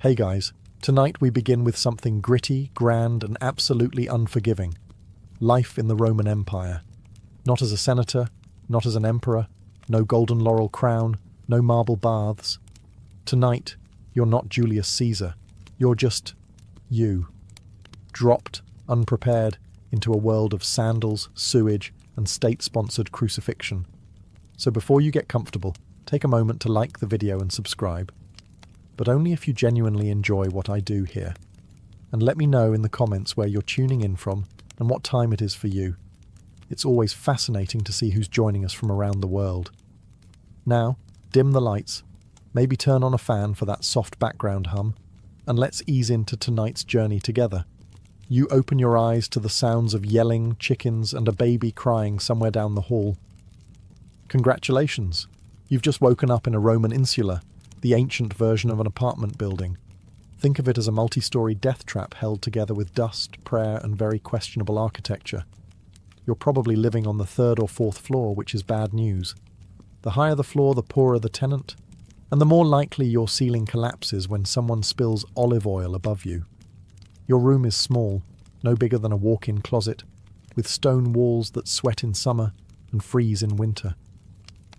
Hey guys, tonight we begin with something gritty, grand, and absolutely unforgiving. Life in the Roman Empire. Not as a senator, not as an emperor, no golden laurel crown, no marble baths. Tonight, you're not Julius Caesar. You're just you. Dropped, unprepared, into a world of sandals, sewage, and state-sponsored crucifixion. So before you get comfortable, take a moment to like the video and subscribe. But only if you genuinely enjoy what I do here. And let me know in the comments where you're tuning in from and what time it is for you. It's always fascinating to see who's joining us from around the world. Now, dim the lights, maybe turn on a fan for that soft background hum, and let's ease into tonight's journey together. You open your eyes to the sounds of yelling, chickens, and a baby crying somewhere down the hall. Congratulations! You've just woken up in a Roman insula, the ancient version of an apartment building. Think of it as a multi-story death trap held together with dust, prayer, and very questionable architecture. You're probably living on the 3rd or 4th floor, which is bad news. The higher the floor, the poorer the tenant, and the more likely your ceiling collapses when someone spills olive oil above you. Your room is small, no bigger than a walk-in closet, with stone walls that sweat in summer and freeze in winter.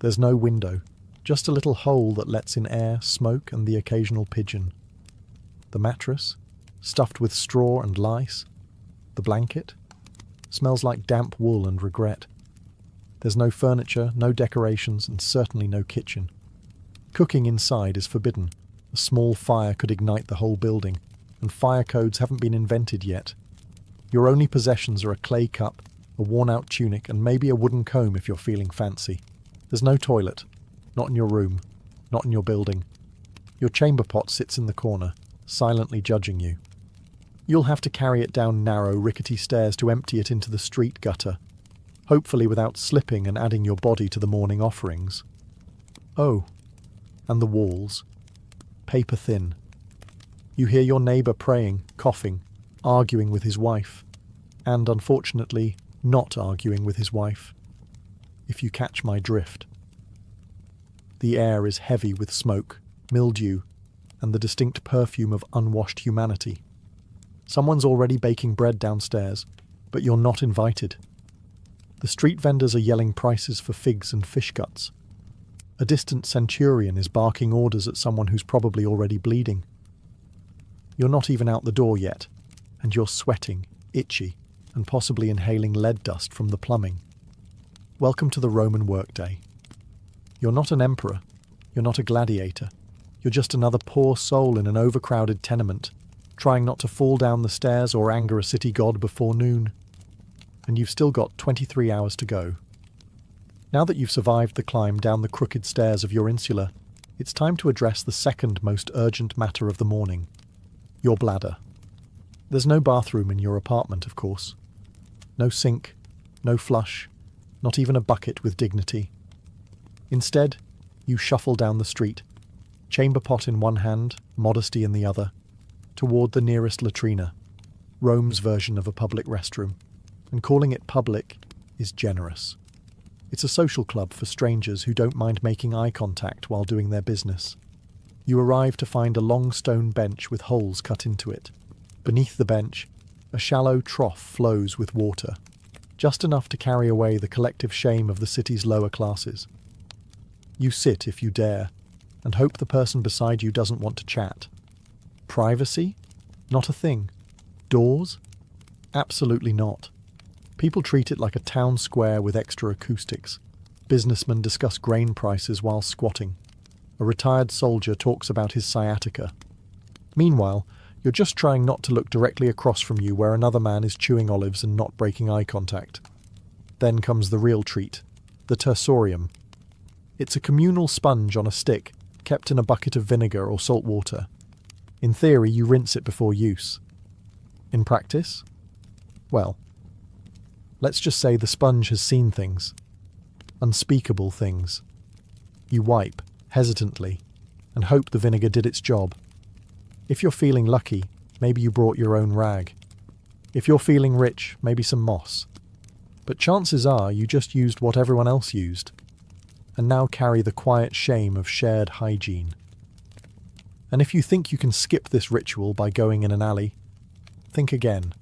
There's no window, just a little hole that lets in air, smoke, and the occasional pigeon. The mattress, stuffed with straw and lice. The blanket smells like damp wool and regret. There's no furniture, no decorations, and certainly no kitchen. Cooking inside is forbidden. A small fire could ignite the whole building, and fire codes haven't been invented yet. Your only possessions are a clay cup, a worn-out tunic, and maybe a wooden comb if you're feeling fancy. There's no toilet. Not in your room. Not in your building. Your chamber pot sits in the corner, silently judging you. You'll have to carry it down narrow, rickety stairs to empty it into the street gutter, hopefully without slipping and adding your body to the morning offerings. Oh, and the walls. Paper thin. You hear your neighbour praying, coughing, arguing with his wife, and, unfortunately, not arguing with his wife, if you catch my drift. The air is heavy with smoke, mildew, and the distinct perfume of unwashed humanity. Someone's already baking bread downstairs, but you're not invited. The street vendors are yelling prices for figs and fish guts. A distant centurion is barking orders at someone who's probably already bleeding. You're not even out the door yet, and you're sweating, itchy, and possibly inhaling lead dust from the plumbing. Welcome to the Roman workday. You're not an emperor. You're not a gladiator. You're just another poor soul in an overcrowded tenement, trying not to fall down the stairs or anger a city god before noon. And you've still got 23 hours to go. Now that you've survived the climb down the crooked stairs of your insula, it's time to address the second most urgent matter of the morning. Your bladder. There's no bathroom in your apartment, of course. No sink, no flush, not even a bucket with dignity. Instead, you shuffle down the street, chamber pot in one hand, modesty in the other, toward the nearest latrina, Rome's version of a public restroom, and calling it public is generous. It's a social club for strangers who don't mind making eye contact while doing their business. You arrive to find a long stone bench with holes cut into it. Beneath the bench, a shallow trough flows with water, just enough to carry away the collective shame of the city's lower classes. You sit if you dare, and hope the person beside you doesn't want to chat. Privacy? Not a thing. Doors? Absolutely not. People treat it like a town square with extra acoustics. Businessmen discuss grain prices while squatting. A retired soldier talks about his sciatica. Meanwhile, you're just trying not to look directly across from you where another man is chewing olives and not breaking eye contact. Then comes the real treat, the tersorium. It's a communal sponge on a stick, kept in a bucket of vinegar or salt water. In theory, you rinse it before use. In practice? Well, let's just say the sponge has seen things. Unspeakable things. You wipe, hesitantly, and hope the vinegar did its job. If you're feeling lucky, maybe you brought your own rag. If you're feeling rich, maybe some moss. But chances are you just used what everyone else used, and now carry the quiet shame of shared hygiene. And if you think you can skip this ritual by going in an alley, think again.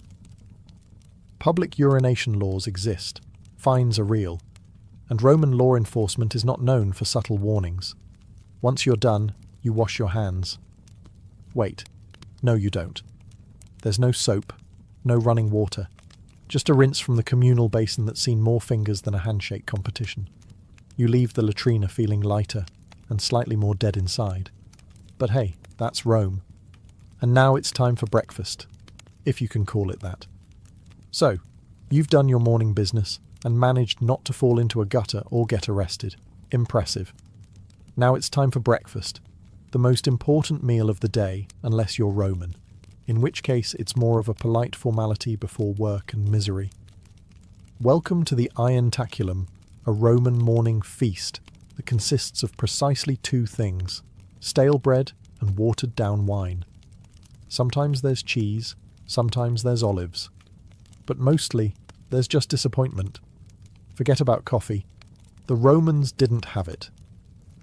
Public urination laws exist, fines are real, and Roman law enforcement is not known for subtle warnings. Once you're done, you wash your hands. Wait, no you don't. There's no soap, no running water, just a rinse from the communal basin that's seen more fingers than a handshake competition. You leave the latrina feeling lighter and slightly more dead inside. But hey, that's Rome. And now it's time for breakfast, if you can call it that. So, you've done your morning business and managed not to fall into a gutter or get arrested. Impressive. Now it's time for breakfast, the most important meal of the day unless you're Roman, in which case it's more of a polite formality before work and misery. Welcome to the Irontaculum, a Roman morning feast that consists of precisely two things: stale bread and watered down wine. Sometimes there's cheese, sometimes there's olives, but mostly there's just disappointment. Forget about coffee. The Romans didn't have it.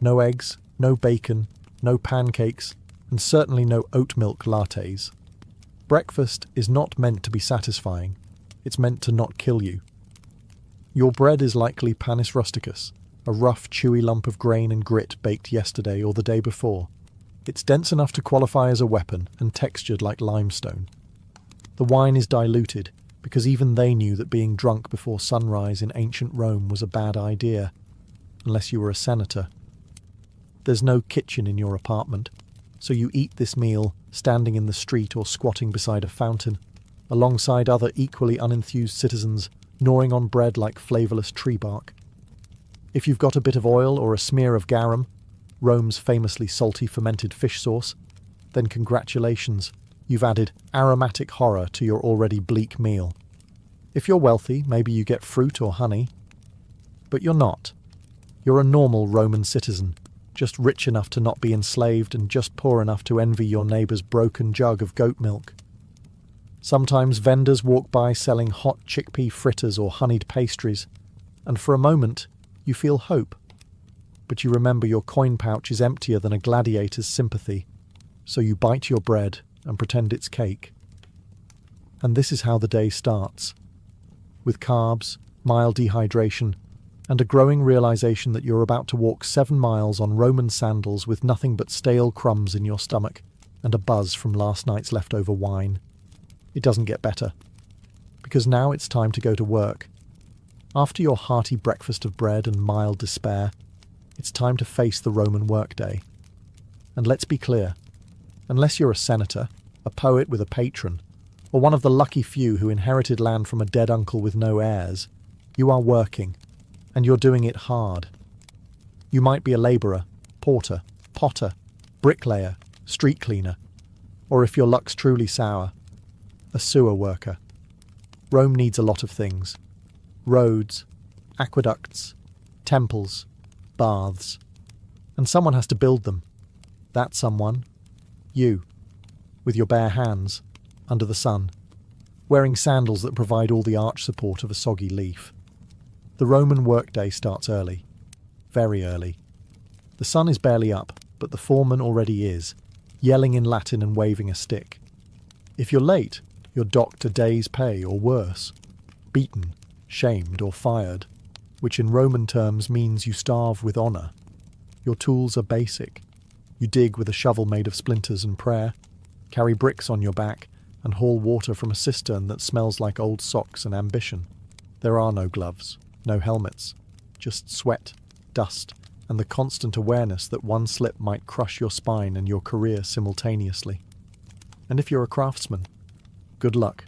No eggs, no bacon, no pancakes, and certainly no oat milk lattes. Breakfast is not meant to be satisfying. It's meant to not kill you. Your bread is likely panis rusticus, a rough, chewy lump of grain and grit baked yesterday or the day before. It's dense enough to qualify as a weapon and textured like limestone. The wine is diluted, because even they knew that being drunk before sunrise in ancient Rome was a bad idea, unless you were a senator. There's no kitchen in your apartment, so you eat this meal standing in the street or squatting beside a fountain, alongside other equally unenthused citizens gnawing on bread like flavourless tree bark. If you've got a bit of oil or a smear of garum, Rome's famously salty fermented fish sauce, then congratulations, you've added aromatic horror to your already bleak meal. If you're wealthy, maybe you get fruit or honey. But you're not. You're a normal Roman citizen, just rich enough to not be enslaved and just poor enough to envy your neighbour's broken jug of goat milk. Sometimes vendors walk by selling hot chickpea fritters or honeyed pastries, and for a moment you feel hope. But you remember your coin pouch is emptier than a gladiator's sympathy, so you bite your bread and pretend it's cake. And this is how the day starts, with carbs, mild dehydration, and a growing realization that you're about to walk 7 miles on Roman sandals with nothing but stale crumbs in your stomach and a buzz from last night's leftover wine. It doesn't get better, because now it's time to go to work. After your hearty breakfast of bread and mild despair, it's time to face the Roman workday. And let's be clear, unless you're a senator, a poet with a patron, or one of the lucky few who inherited land from a dead uncle with no heirs, you are working, and you're doing it hard. You might be a labourer, porter, potter, bricklayer, street cleaner, or if your luck's truly sour, a sewer worker. Rome needs a lot of things: roads, aqueducts, temples, baths. And someone has to build them. That someone, you, with your bare hands, under the sun, wearing sandals that provide all the arch support of a soggy leaf. The Roman workday starts early, very early. The sun is barely up, but the foreman already is, yelling in Latin and waving a stick. If you're late, you're docked a day's pay or worse, beaten, shamed or fired, which in Roman terms means you starve with honour. Your tools are basic. You dig with a shovel made of splinters and prayer, carry bricks on your back, and haul water from a cistern that smells like old socks and ambition. There are no gloves, no helmets, just sweat, dust, and the constant awareness that one slip might crush your spine and your career simultaneously. And if you're a craftsman, good luck.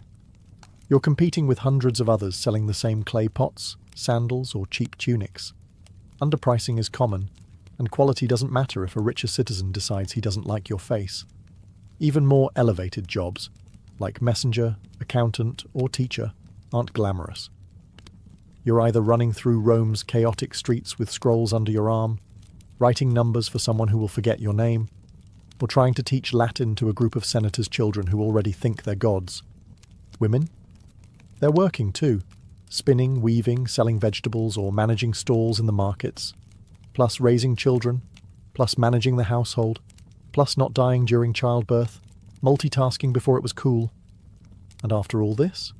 You're competing with hundreds of others selling the same clay pots, sandals, or cheap tunics. Underpricing is common, and quality doesn't matter if a richer citizen decides he doesn't like your face. Even more elevated jobs, like messenger, accountant, or teacher, aren't glamorous. You're either running through Rome's chaotic streets with scrolls under your arm, writing numbers for someone who will forget your name, or trying to teach Latin to a group of senators' children who already think they're gods. Women? They're working too, spinning, weaving, selling vegetables, or managing stalls in the markets, plus raising children, plus managing the household, plus not dying during childbirth, multitasking before it was cool. And after all this,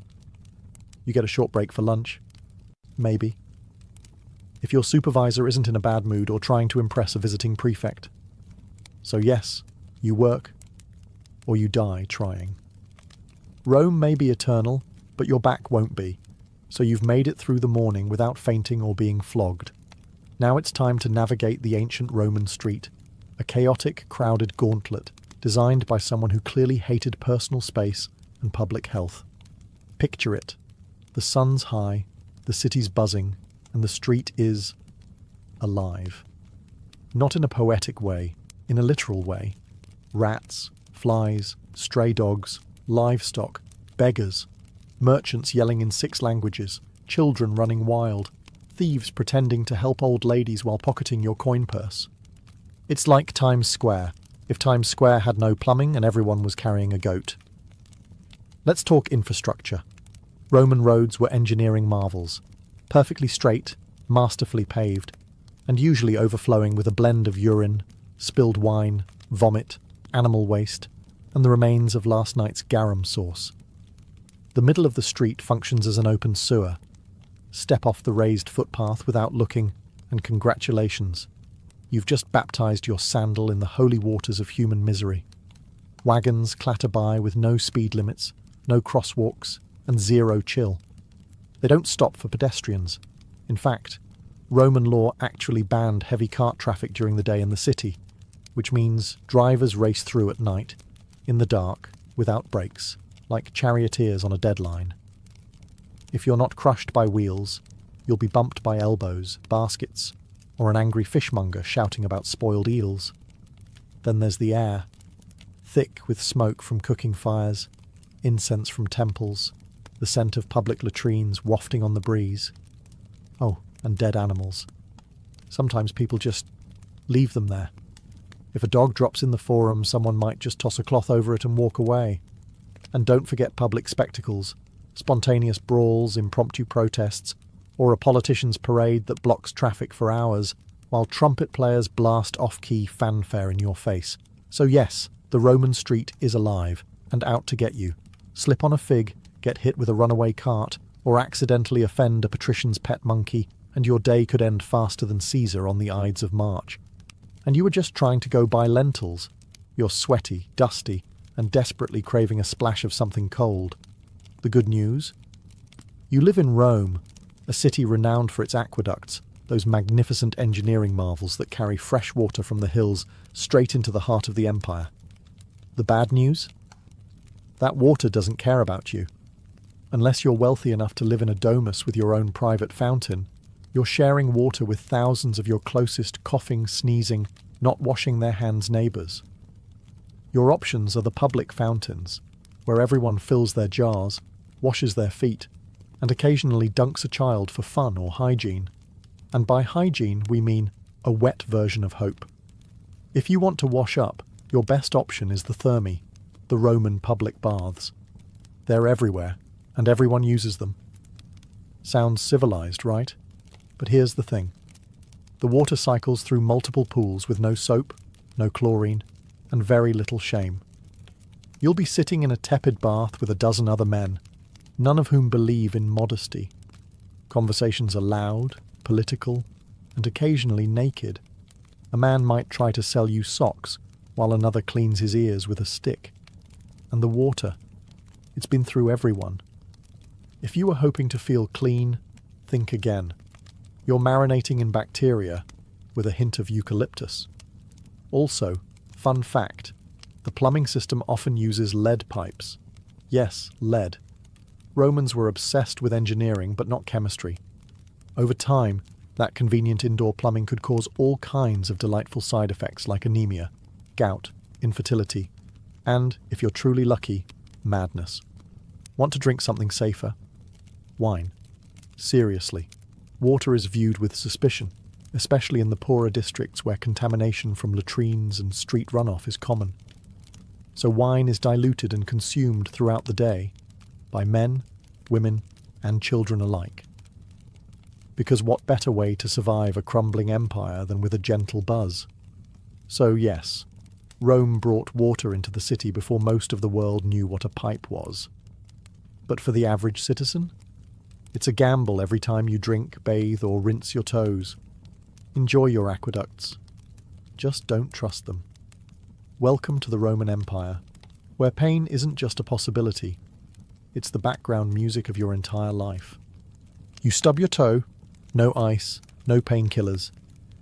you get a short break for lunch. Maybe. If your supervisor isn't in a bad mood or trying to impress a visiting prefect. So yes, you work, or you die trying. Rome may be eternal, but your back won't be, so you've made it through the morning without fainting or being flogged. Now it's time to navigate the ancient Roman street, a chaotic, crowded gauntlet designed by someone who clearly hated personal space and public health. Picture it. The sun's high, the city's buzzing, and the street is alive. Not in a poetic way, in a literal way. Rats, flies, stray dogs, livestock, beggars, merchants yelling in 6 languages, children running wild, thieves pretending to help old ladies while pocketing your coin purse. It's like Times Square, if Times Square had no plumbing and everyone was carrying a goat. Let's talk infrastructure. Roman roads were engineering marvels, perfectly straight, masterfully paved, and usually overflowing with a blend of urine, spilled wine, vomit, animal waste, and the remains of last night's garum sauce. The middle of the street functions as an open sewer. Step off the raised footpath without looking, and congratulations. You've just baptized your sandal in the holy waters of human misery. Wagons clatter by with no speed limits, no crosswalks, and zero chill. They don't stop for pedestrians. In fact, Roman law actually banned heavy cart traffic during the day in the city, which means drivers race through at night, in the dark, without brakes, like charioteers on a deadline. If you're not crushed by wheels, you'll be bumped by elbows, baskets, or an angry fishmonger shouting about spoiled eels. Then there's the air, thick with smoke from cooking fires, incense from temples, the scent of public latrines wafting on the breeze. Oh, and dead animals. Sometimes people just leave them there. If a dog drops in the forum, someone might just toss a cloth over it and walk away. And don't forget public spectacles, spontaneous brawls, impromptu protests, or a politician's parade that blocks traffic for hours while trumpet players blast off-key fanfare in your face. So yes, the Roman street is alive and out to get you. Slip on a fig, get hit with a runaway cart, or accidentally offend a patrician's pet monkey, and your day could end faster than Caesar on the Ides of March. And you were just trying to go buy lentils. You're sweaty, dusty, and desperately craving a splash of something cold. The good news? You live in Rome, a city renowned for its aqueducts, those magnificent engineering marvels that carry fresh water from the hills straight into the heart of the empire. The bad news? That water doesn't care about you. Unless you're wealthy enough to live in a domus with your own private fountain, you're sharing water with thousands of your closest coughing, sneezing, not washing their hands neighbours. Your options are the public fountains, where everyone fills their jars, washes their feet, and occasionally dunks a child for fun or hygiene. And by hygiene we mean a wet version of hope. If you want to wash up, your best option is the thermae, the Roman public baths. They're everywhere, and everyone uses them. Sounds civilized, right? But here's the thing. The water cycles through multiple pools with no soap, no chlorine, and very little shame. You'll be sitting in a tepid bath with a dozen other men, none of whom believe in modesty. Conversations are loud, political, and occasionally naked. A man might try to sell you socks, while another cleans his ears with a stick. And the water, it's been through everyone. If you were hoping to feel clean, think again. You're marinating in bacteria with a hint of eucalyptus. Also, fun fact, the plumbing system often uses lead pipes. Yes, lead. Romans were obsessed with engineering, but not chemistry. Over time, that convenient indoor plumbing could cause all kinds of delightful side effects like anemia, gout, infertility, and, if you're truly lucky, madness. Want to drink something safer? Wine. Seriously. Water is viewed with suspicion, especially in the poorer districts where contamination from latrines and street runoff is common. So wine is diluted and consumed throughout the day by men, women, and children alike. Because what better way to survive a crumbling empire than with a gentle buzz? So yes, Rome brought water into the city before most of the world knew what a pipe was. But for the average citizen, it's a gamble every time you drink, bathe, or rinse your toes. Enjoy your aqueducts. Just don't trust them. Welcome to the Roman Empire, where pain isn't just a possibility, it's the background music of your entire life. You stub your toe, no ice, no painkillers.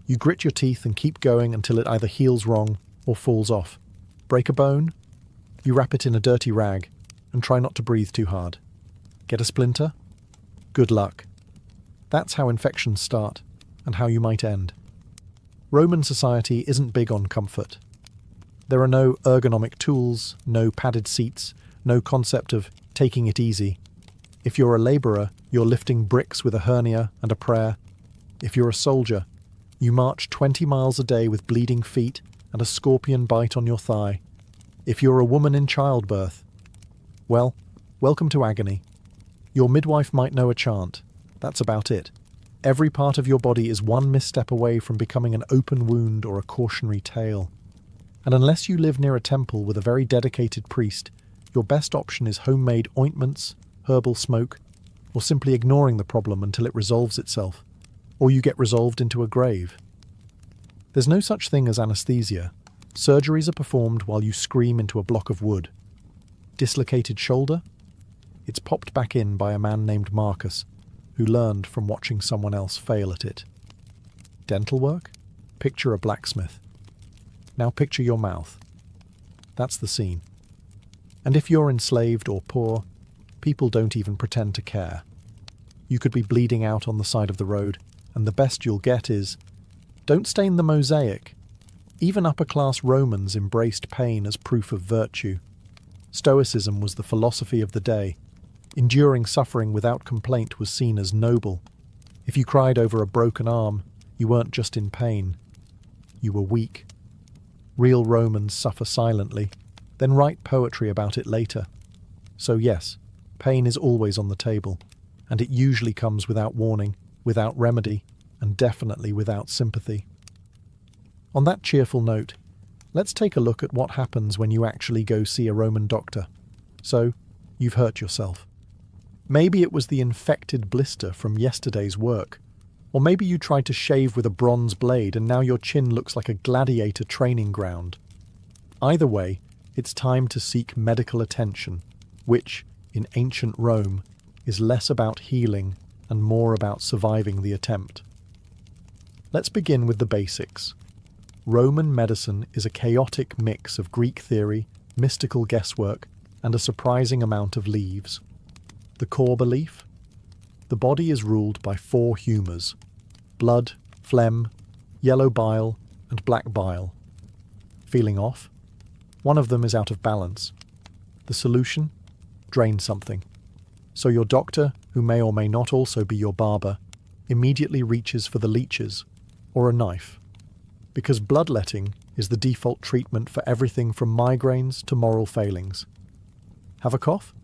You grit your teeth and keep going until it either heals wrong or falls off. Break a bone? You wrap it in a dirty rag and try not to breathe too hard. Get a splinter? Good luck. That's how infections start and how you might end. Roman society isn't big on comfort. There are no ergonomic tools, no padded seats, no concept of taking it easy. If you're a labourer, you're lifting bricks with a hernia and a prayer. If you're a soldier, you march 20 miles a day with bleeding feet and a scorpion bite on your thigh. If you're a woman in childbirth, well, welcome to agony. Your midwife might know a chant. That's about it. Every part of your body is one misstep away from becoming an open wound or a cautionary tale. And unless you live near a temple with a very dedicated priest, your best option is homemade ointments, herbal smoke, or simply ignoring the problem until it resolves itself, or you get resolved into a grave. There's no such thing as anesthesia. Surgeries are performed while you scream into a block of wood. Dislocated shoulder? It's popped back in by a man named Marcus, who learned from watching someone else fail at it. Dental work? Picture a blacksmith. Now picture your mouth. That's the scene. And if you're enslaved or poor, people don't even pretend to care. You could be bleeding out on the side of the road, and the best you'll get is, "Don't stain the mosaic." Even upper-class Romans embraced pain as proof of virtue. Stoicism was the philosophy of the day. Enduring suffering without complaint was seen as noble. If you cried over a broken arm, you weren't just in pain. You were weak. Real Romans suffer silently, then write poetry about it later. So yes, pain is always on the table, and it usually comes without warning, without remedy, and definitely without sympathy. On that cheerful note, let's take a look at what happens when you actually go see a Roman doctor. So, you've hurt yourself. Maybe it was the infected blister from yesterday's work, or maybe you tried to shave with a bronze blade and now your chin looks like a gladiator training ground. Either way, it's time to seek medical attention, which, in ancient Rome, is less about healing and more about surviving the attempt. Let's begin with the basics. Roman medicine is a chaotic mix of Greek theory, mystical guesswork, and a surprising amount of leaves. The core belief? The body is ruled by 4 humours: blood, phlegm, yellow bile, and black bile. Feeling off? One of them is out of balance. The solution? Drain something. So your doctor, who may or may not also be your barber, immediately reaches for the leeches, or a knife. Because bloodletting is the default treatment for everything from migraines to moral failings. Have a cough?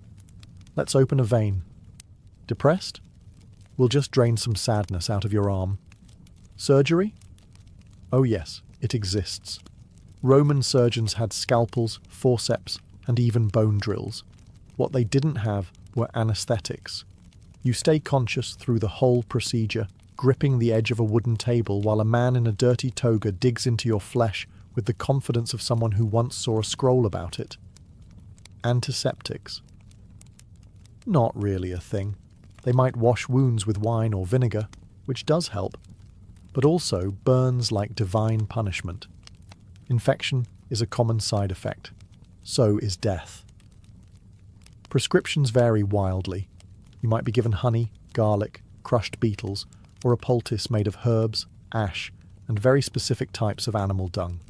Let's open a vein. Depressed? We'll just drain some sadness out of your arm. Surgery? Oh yes, it exists. Roman surgeons had scalpels, forceps, and even bone drills. What they didn't have were anesthetics. You stay conscious through the whole procedure, gripping the edge of a wooden table while a man in a dirty toga digs into your flesh with the confidence of someone who once saw a scroll about it. Antiseptics. Not really a thing. They might wash wounds with wine or vinegar, which does help, but also burns like divine punishment. Infection is a common side effect. So is death. Prescriptions vary wildly. You might be given honey, garlic, crushed beetles, or a poultice made of herbs, ash, and very specific types of animal dung.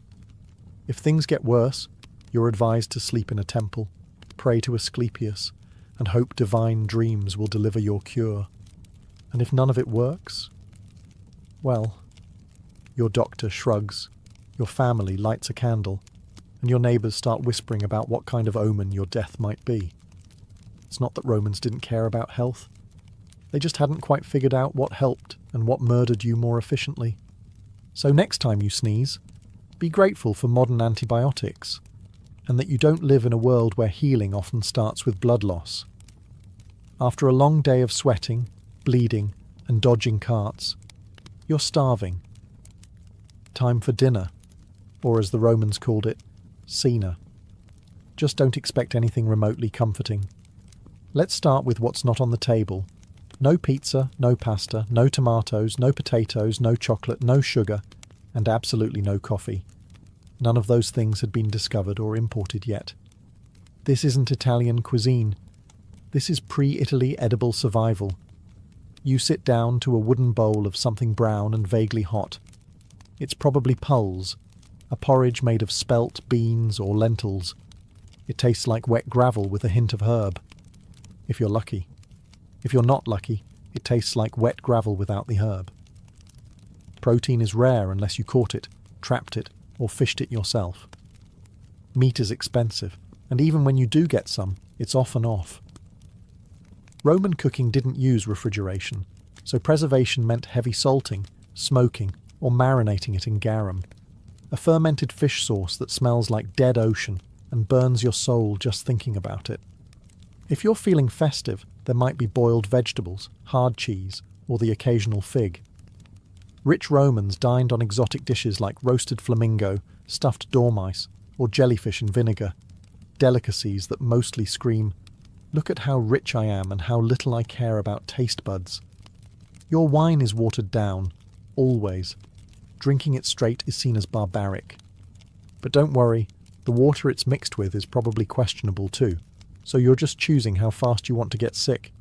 If things get worse, you're advised to sleep in a temple, pray to Asclepius, and hope divine dreams will deliver your cure. And if none of it works, well, your doctor shrugs, your family lights a candle, and your neighbours start whispering about what kind of omen your death might be. It's not that Romans didn't care about health. They just hadn't quite figured out what helped and what murdered you more efficiently. So next time you sneeze, Be grateful for modern antibiotics, and that you don't live in a world where healing often starts with blood loss. After a long day of sweating, bleeding, and dodging carts, you're starving. Time for dinner, or as the Romans called it, cena. Just don't expect anything remotely comforting. Let's start with what's not on the table. No pizza, no pasta, no tomatoes, no potatoes, no chocolate, no sugar, and absolutely no coffee. None of those things had been discovered or imported yet. This isn't Italian cuisine. This is pre-Italy edible survival. You sit down to a wooden bowl of something brown and vaguely hot. It's probably pulse, a porridge made of spelt, beans, or lentils. It tastes like wet gravel with a hint of herb, if you're lucky. If you're not lucky, it tastes like wet gravel without the herb. Protein is rare unless you caught it, trapped it, or fished it yourself. Meat is expensive, and even when you do get some, it's often off. Roman cooking didn't use refrigeration, so preservation meant heavy salting, smoking, or marinating it in garum, a fermented fish sauce that smells like dead ocean and burns your soul just thinking about it. If you're feeling festive, there might be boiled vegetables, hard cheese, or the occasional fig. Rich Romans dined on exotic dishes like roasted flamingo, stuffed dormice, or jellyfish in vinegar, delicacies that mostly scream, "Look at how rich I am and how little I care about taste buds." Your wine is watered down, always. Drinking it straight is seen as barbaric. But don't worry, the water it's mixed with is probably questionable too, so you're just choosing how fast you want to get sick.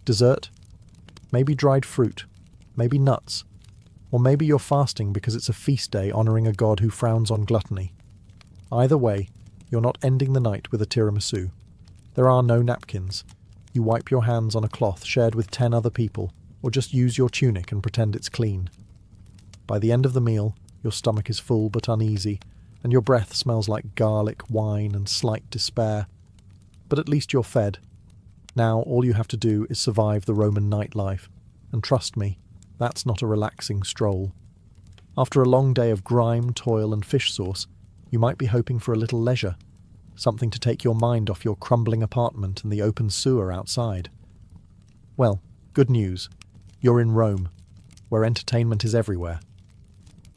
Dessert? Maybe dried fruit, maybe nuts, or maybe you're fasting because it's a feast day honouring a god who frowns on gluttony. Either way, you're not ending the night with a tiramisu. There are no napkins. You wipe your hands on a cloth shared with 10 other people, or just use your tunic and pretend it's clean. By the end of the meal, your stomach is full but uneasy, and your breath smells like garlic, wine, and slight despair. But at least you're fed. Now all you have to do is survive the Roman nightlife, and trust me, that's not a relaxing stroll. After a long day of grime, toil, and fish sauce, you might be hoping for a little leisure, something to take your mind off your crumbling apartment and the open sewer outside. Well, good news. You're in Rome, where entertainment is everywhere.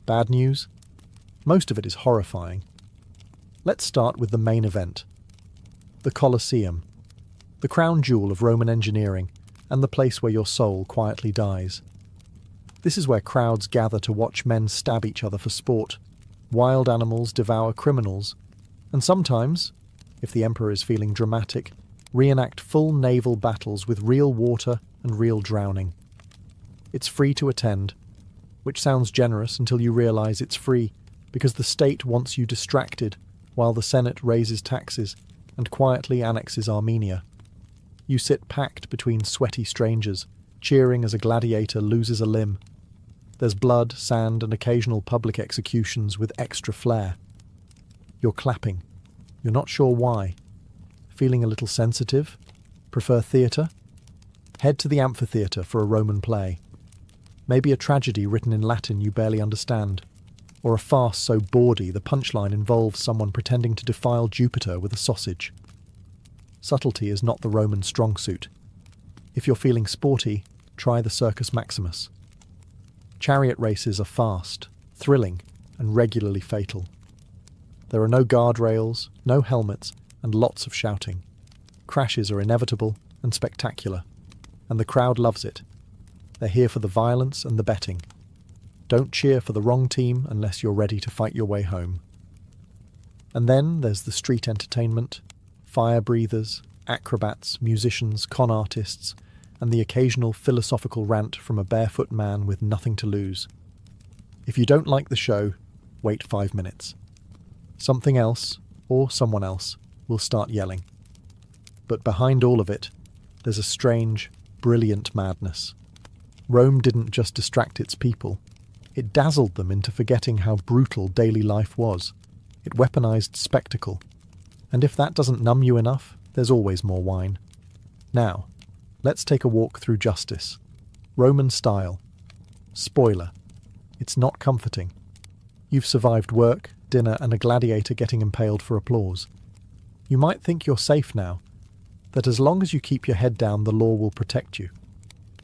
Bad news? Most of it is horrifying. Let's start with the main event. The Colosseum, the crown jewel of Roman engineering, and the place where your soul quietly dies. This is where crowds gather to watch men stab each other for sport, wild animals devour criminals, and sometimes, if the emperor is feeling dramatic, reenact full naval battles with real water and real drowning. It's free to attend, which sounds generous until you realise it's free because the state wants you distracted while the Senate raises taxes and quietly annexes Armenia. You sit packed between sweaty strangers, cheering as a gladiator loses a limb. There's blood, sand, and occasional public executions with extra flair. You're clapping. You're not sure why. Feeling a little sensitive? Prefer theatre? Head to the amphitheatre for a Roman play. Maybe a tragedy written in Latin you barely understand, or a farce so bawdy the punchline involves someone pretending to defile Jupiter with a sausage. Subtlety is not the Roman strong suit. If you're feeling sporty, try the Circus Maximus. Chariot races are fast, thrilling, and regularly fatal. There are no guardrails, no helmets, and lots of shouting. Crashes are inevitable and spectacular, and the crowd loves it. They're here for the violence and the betting. Don't cheer for the wrong team unless you're ready to fight your way home. And then there's the street entertainment, fire breathers, acrobats, musicians, con artists, and the occasional philosophical rant from a barefoot man with nothing to lose. If you don't like the show, wait 5 minutes. Something else, or someone else, will start yelling. But behind all of it, there's a strange, brilliant madness. Rome didn't just distract its people. It dazzled them into forgetting how brutal daily life was. It weaponized spectacle. And if that doesn't numb you enough, there's always more wine. Now, let's take a walk through justice. Roman style. Spoiler. It's not comforting. You've survived work, dinner, and a gladiator getting impaled for applause. You might think you're safe now, that as long as you keep your head down, the law will protect you.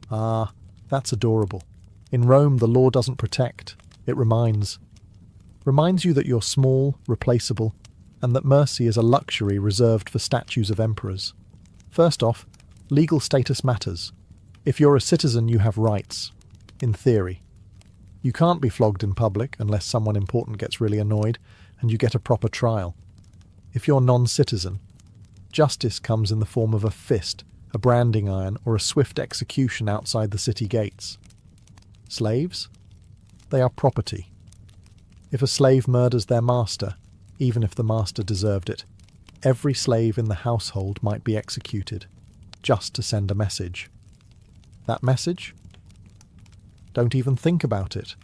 Ah, that's adorable. In Rome, the law doesn't protect, it reminds. Reminds you that you're small, replaceable, and that mercy is a luxury reserved for statues of emperors. First off, legal status matters. If you're a citizen, you have rights. In theory. You can't be flogged in public unless someone important gets really annoyed and you get a proper trial. If you're non-citizen, justice comes in the form of a fist, a branding iron, or a swift execution outside the city gates. Slaves? They are property. If a slave murders their master, even if the master deserved it, every slave in the household might be executed, just to send a message. That message? Don't even think about it.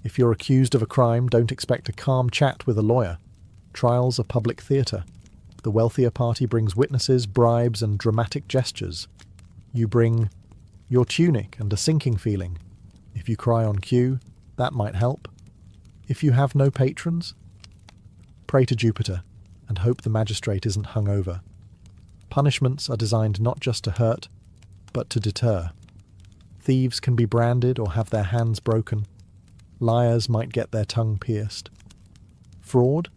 If you're accused of a crime, don't expect a calm chat with a lawyer. Trials are public theatre. The wealthier party brings witnesses, bribes, and dramatic gestures. You bring your tunic and a sinking feeling. If you cry on cue, that might help. If you have no patrons, pray to Jupiter and hope the magistrate isn't hungover. Punishments are designed not just to hurt, but to deter. Thieves can be branded or have their hands broken. Liars might get their tongue pierced. Fraud?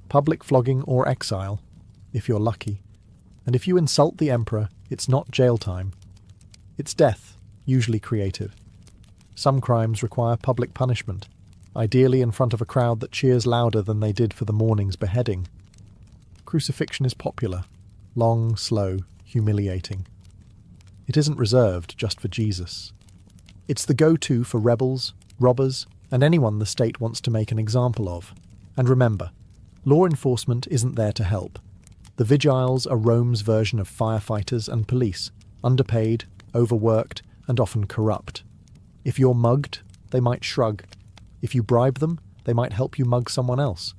Public flogging or exile, if you're lucky. And if you insult the emperor, it's not jail time. It's death, usually creative. Some crimes require public punishment, ideally in front of a crowd that cheers louder than they did for the morning's beheading. Crucifixion is popular, long, slow, humiliating. It isn't reserved just for Jesus. It's the go-to for rebels, robbers, and anyone the state wants to make an example of. And remember, law enforcement isn't there to help. The vigiles are Rome's version of firefighters and police, underpaid, overworked, and often corrupt. If you're mugged, they might shrug. If you bribe them, they might help you mug someone else.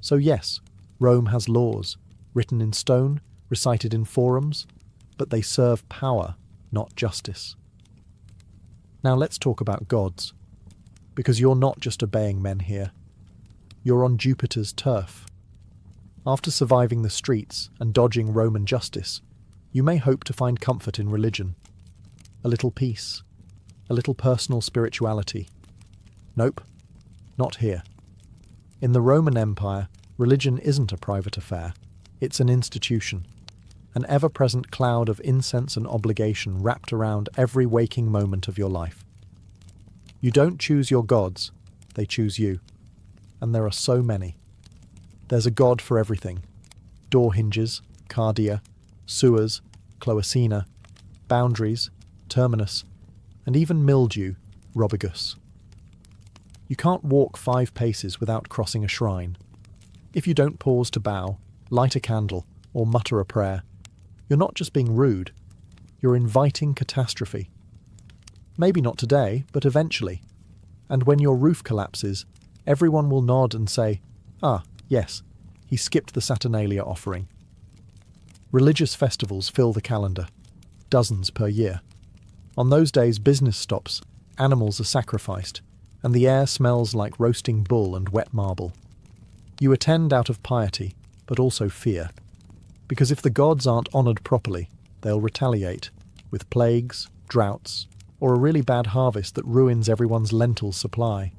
So yes, Rome has laws, written in stone, recited in forums, but they serve power, not justice. Now let's talk about gods, because you're not just obeying men here. You're on Jupiter's turf. After surviving the streets and dodging Roman justice, you may hope to find comfort in religion. A little peace, a little personal spirituality. Nope, not here. In the Roman Empire, religion isn't a private affair, it's an institution. An ever-present cloud of incense and obligation wrapped around every waking moment of your life. You don't choose your gods, they choose you. And there are so many. There's a god for everything. Door hinges, cardia, sewers, cloacina, boundaries, terminus, and even mildew, robigus. You can't walk 5 paces without crossing a shrine. If you don't pause to bow, light a candle, or mutter a prayer, you're not just being rude, you're inviting catastrophe. Maybe not today, but eventually. And when your roof collapses, everyone will nod and say, "Ah, yes, he skipped the Saturnalia offering." Religious festivals fill the calendar, dozens per year. On those days, business stops, animals are sacrificed, and the air smells like roasting bull and wet marble. You attend out of piety, but also fear. Because if the gods aren't honoured properly, they'll retaliate, with plagues, droughts, or a really bad harvest that ruins everyone's lentil supply.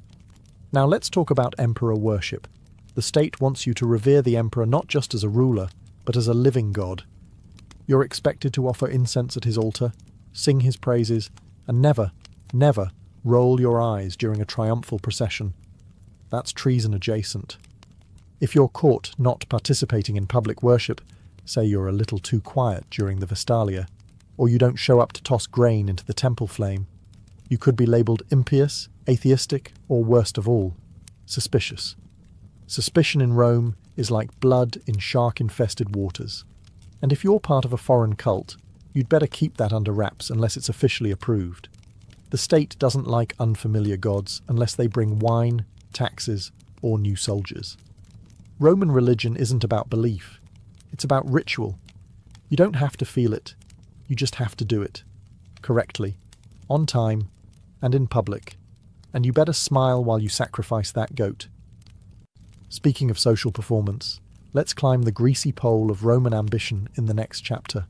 Now let's talk about emperor worship. The state wants you to revere the emperor not just as a ruler, but as a living god. You're expected to offer incense at his altar, sing his praises, and never, never roll your eyes during a triumphal procession. That's treason adjacent. If you're caught not participating in public worship, say you're a little too quiet during the Vestalia, or you don't show up to toss grain into the temple flame, you could be labelled impious, atheistic, or worst of all, suspicious. Suspicion in Rome is like blood in shark-infested waters. And if you're part of a foreign cult, you'd better keep that under wraps unless it's officially approved. The state doesn't like unfamiliar gods unless they bring wine, taxes, or new soldiers. Roman religion isn't about belief. It's about ritual. You don't have to feel it. You just have to do it. Correctly. On time. And in public. And you better smile while you sacrifice that goat. Speaking of social performance, let's climb the greasy pole of Roman ambition in the next chapter.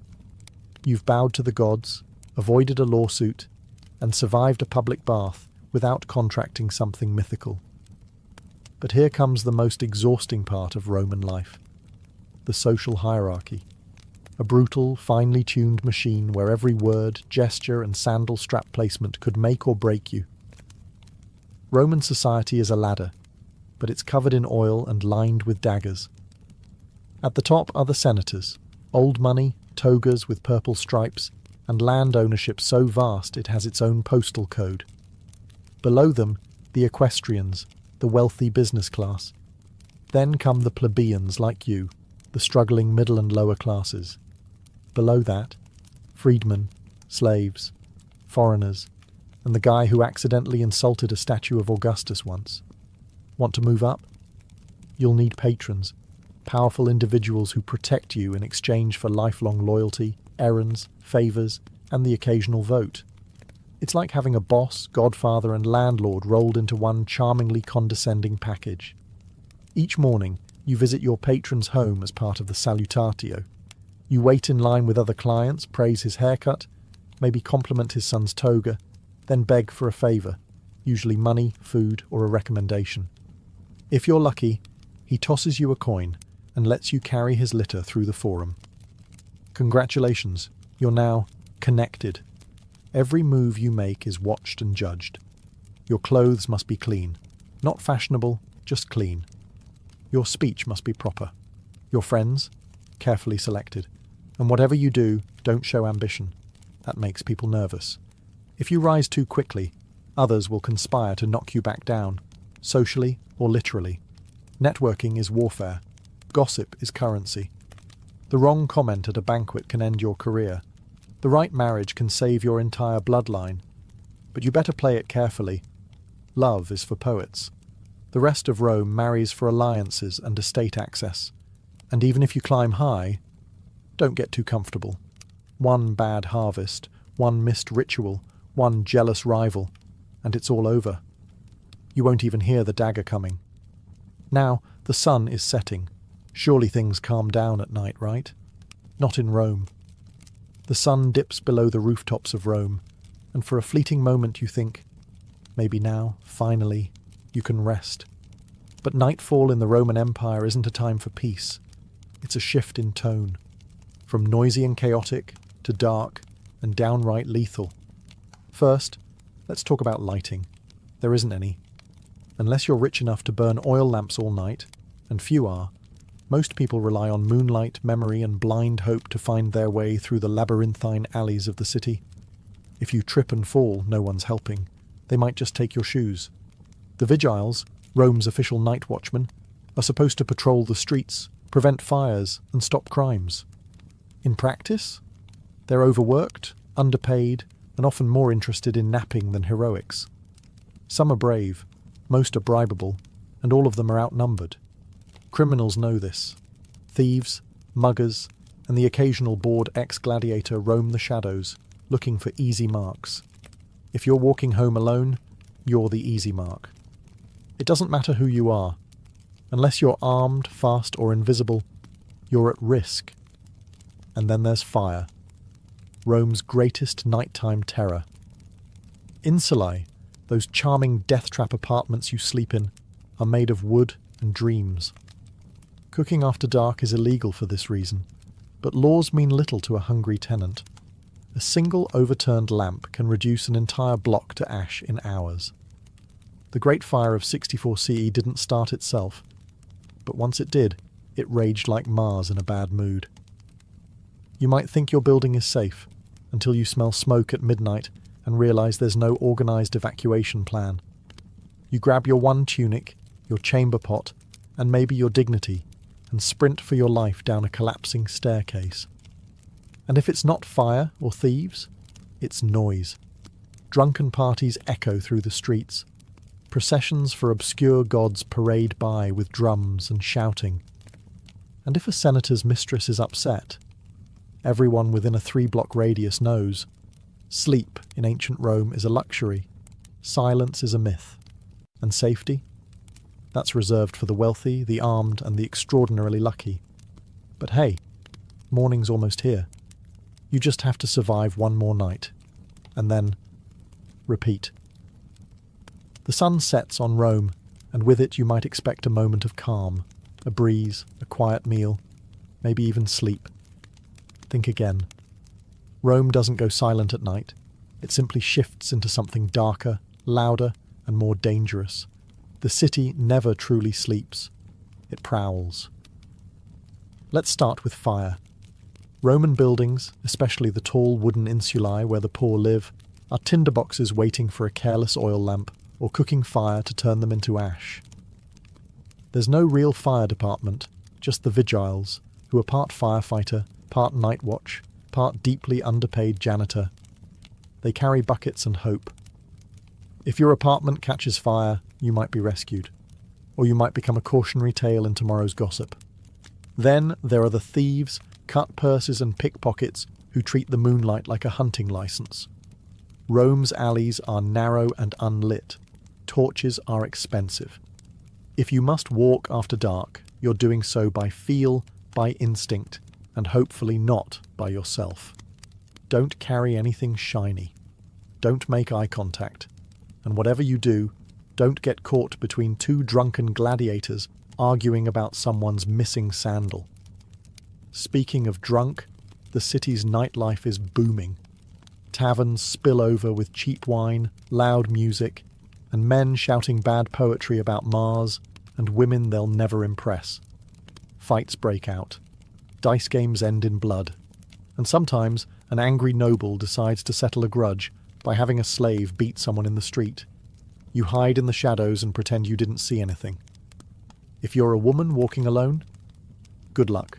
You've bowed to the gods, avoided a lawsuit, and survived a public bath without contracting something mythical. But here comes the most exhausting part of Roman life: the social hierarchy. A brutal, finely tuned machine where every word, gesture, and sandal strap placement could make or break you. Roman society is a ladder, but it's covered in oil and lined with daggers. At the top are the senators, old money, togas with purple stripes, and land ownership so vast it has its own postal code. Below them, the equestrians, the wealthy business class. Then come the plebeians like you, the struggling middle and lower classes. Below that, freedmen, slaves, foreigners, and the guy who accidentally insulted a statue of Augustus once. Want to move up? You'll need patrons, powerful individuals who protect you in exchange for lifelong loyalty, errands, favours, and the occasional vote. It's like having a boss, godfather, and landlord rolled into one charmingly condescending package. Each morning, you visit your patron's home as part of the salutatio. You wait in line with other clients, praise his haircut, maybe compliment his son's toga, then beg for a favour, usually money, food, or a recommendation. If you're lucky, he tosses you a coin and lets you carry his litter through the forum. Congratulations, you're now connected. Every move you make is watched and judged. Your clothes must be clean, not fashionable, just clean. Your speech must be proper. Your friends, carefully selected. And whatever you do, don't show ambition. That makes people nervous. If you rise too quickly, others will conspire to knock you back down, socially or literally. Networking is warfare. Gossip is currency. The wrong comment at a banquet can end your career. The right marriage can save your entire bloodline. But you better play it carefully. Love is for poets. The rest of Rome marries for alliances and estate access. And even if you climb high, don't get too comfortable. One bad harvest, one missed ritual, one jealous rival, and it's all over. You won't even hear the dagger coming. Now, the sun is setting. Surely things calm down at night, right? Not in Rome. The sun dips below the rooftops of Rome, and for a fleeting moment you think, maybe now, finally, you can rest. But nightfall in the Roman Empire isn't a time for peace. It's a shift in tone. From noisy and chaotic to dark and downright lethal. First, let's talk about lighting. There isn't any. Unless you're rich enough to burn oil lamps all night, and few are, most people rely on moonlight, memory, and blind hope to find their way through the labyrinthine alleys of the city. If you trip and fall, no one's helping. They might just take your shoes. The vigiles, Rome's official night watchmen, are supposed to patrol the streets, prevent fires, and stop crimes. In practice, they're overworked, underpaid, and often more interested in napping than heroics. Some are brave, most are bribable, and all of them are outnumbered. Criminals know this. Thieves, muggers, and the occasional bored ex-gladiator roam the shadows, looking for easy marks. If you're walking home alone, you're the easy mark. It doesn't matter who you are. Unless you're armed, fast, or invisible, you're at risk. And then there's fire. Rome's greatest nighttime terror. Insulae, those charming death trap apartments you sleep in, are made of wood and dreams. Cooking after dark is illegal for this reason, but laws mean little to a hungry tenant. A single overturned lamp can reduce an entire block to ash in hours. The Great Fire of 64 CE didn't start itself, but once it did, it raged like Mars in a bad mood. You might think your building is safe, until you smell smoke at midnight and realise there's no organised evacuation plan. You grab your one tunic, your chamber pot, and maybe your dignity, and sprint for your life down a collapsing staircase. And if it's not fire or thieves, it's noise. Drunken parties echo through the streets. Processions for obscure gods parade by with drums and shouting. And if a senator's mistress is upset, everyone within a 3-block radius knows. Sleep in ancient Rome is a luxury. Silence is a myth. And safety? That's reserved for the wealthy, the armed, and the extraordinarily lucky. But hey, morning's almost here. You just have to survive one more night. And then repeat. The sun sets on Rome, and with it you might expect a moment of calm, a breeze, a quiet meal, maybe even sleep. Think again. Rome doesn't go silent at night. It simply shifts into something darker, louder, and more dangerous. The city never truly sleeps. It prowls. Let's start with fire. Roman buildings, especially the tall wooden insulae where the poor live, are tinderboxes waiting for a careless oil lamp or cooking fire to turn them into ash. There's no real fire department, just the vigiles, who are part firefighter, part night watch, part deeply underpaid janitor. They carry buckets and hope. If your apartment catches fire, you might be rescued, or you might become a cautionary tale in tomorrow's gossip. Then there are the thieves, cut purses and pickpockets who treat the moonlight like a hunting license. Rome's alleys are narrow and unlit. Torches are expensive. If you must walk after dark, you're doing so by feel, by instinct, and hopefully not by yourself. Don't carry anything shiny. Don't make eye contact. And whatever you do, don't get caught between two drunken gladiators arguing about someone's missing sandal. Speaking of drunk, the city's nightlife is booming. Taverns spill over with cheap wine, loud music, and men shouting bad poetry about Mars and women they'll never impress. Fights break out. Dice games end in blood. And sometimes an angry noble decides to settle a grudge by having a slave beat someone in the street. You hide in the shadows and pretend you didn't see anything. If you're a woman walking alone, good luck.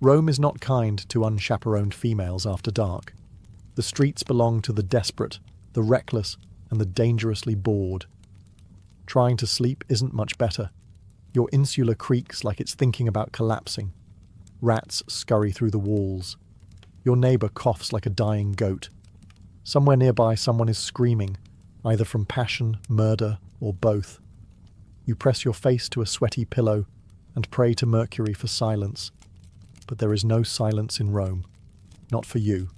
Rome is not kind to unchaperoned females after dark. The streets belong to the desperate, the reckless, and the dangerously bored. Trying to sleep isn't much better. Your insula creaks like it's thinking about collapsing. Rats scurry through the walls. Your neighbour coughs like a dying goat. Somewhere nearby someone is screaming, either from passion, murder, or both. You press your face to a sweaty pillow and pray to Mercury for silence. But there is no silence in Rome. Not for you.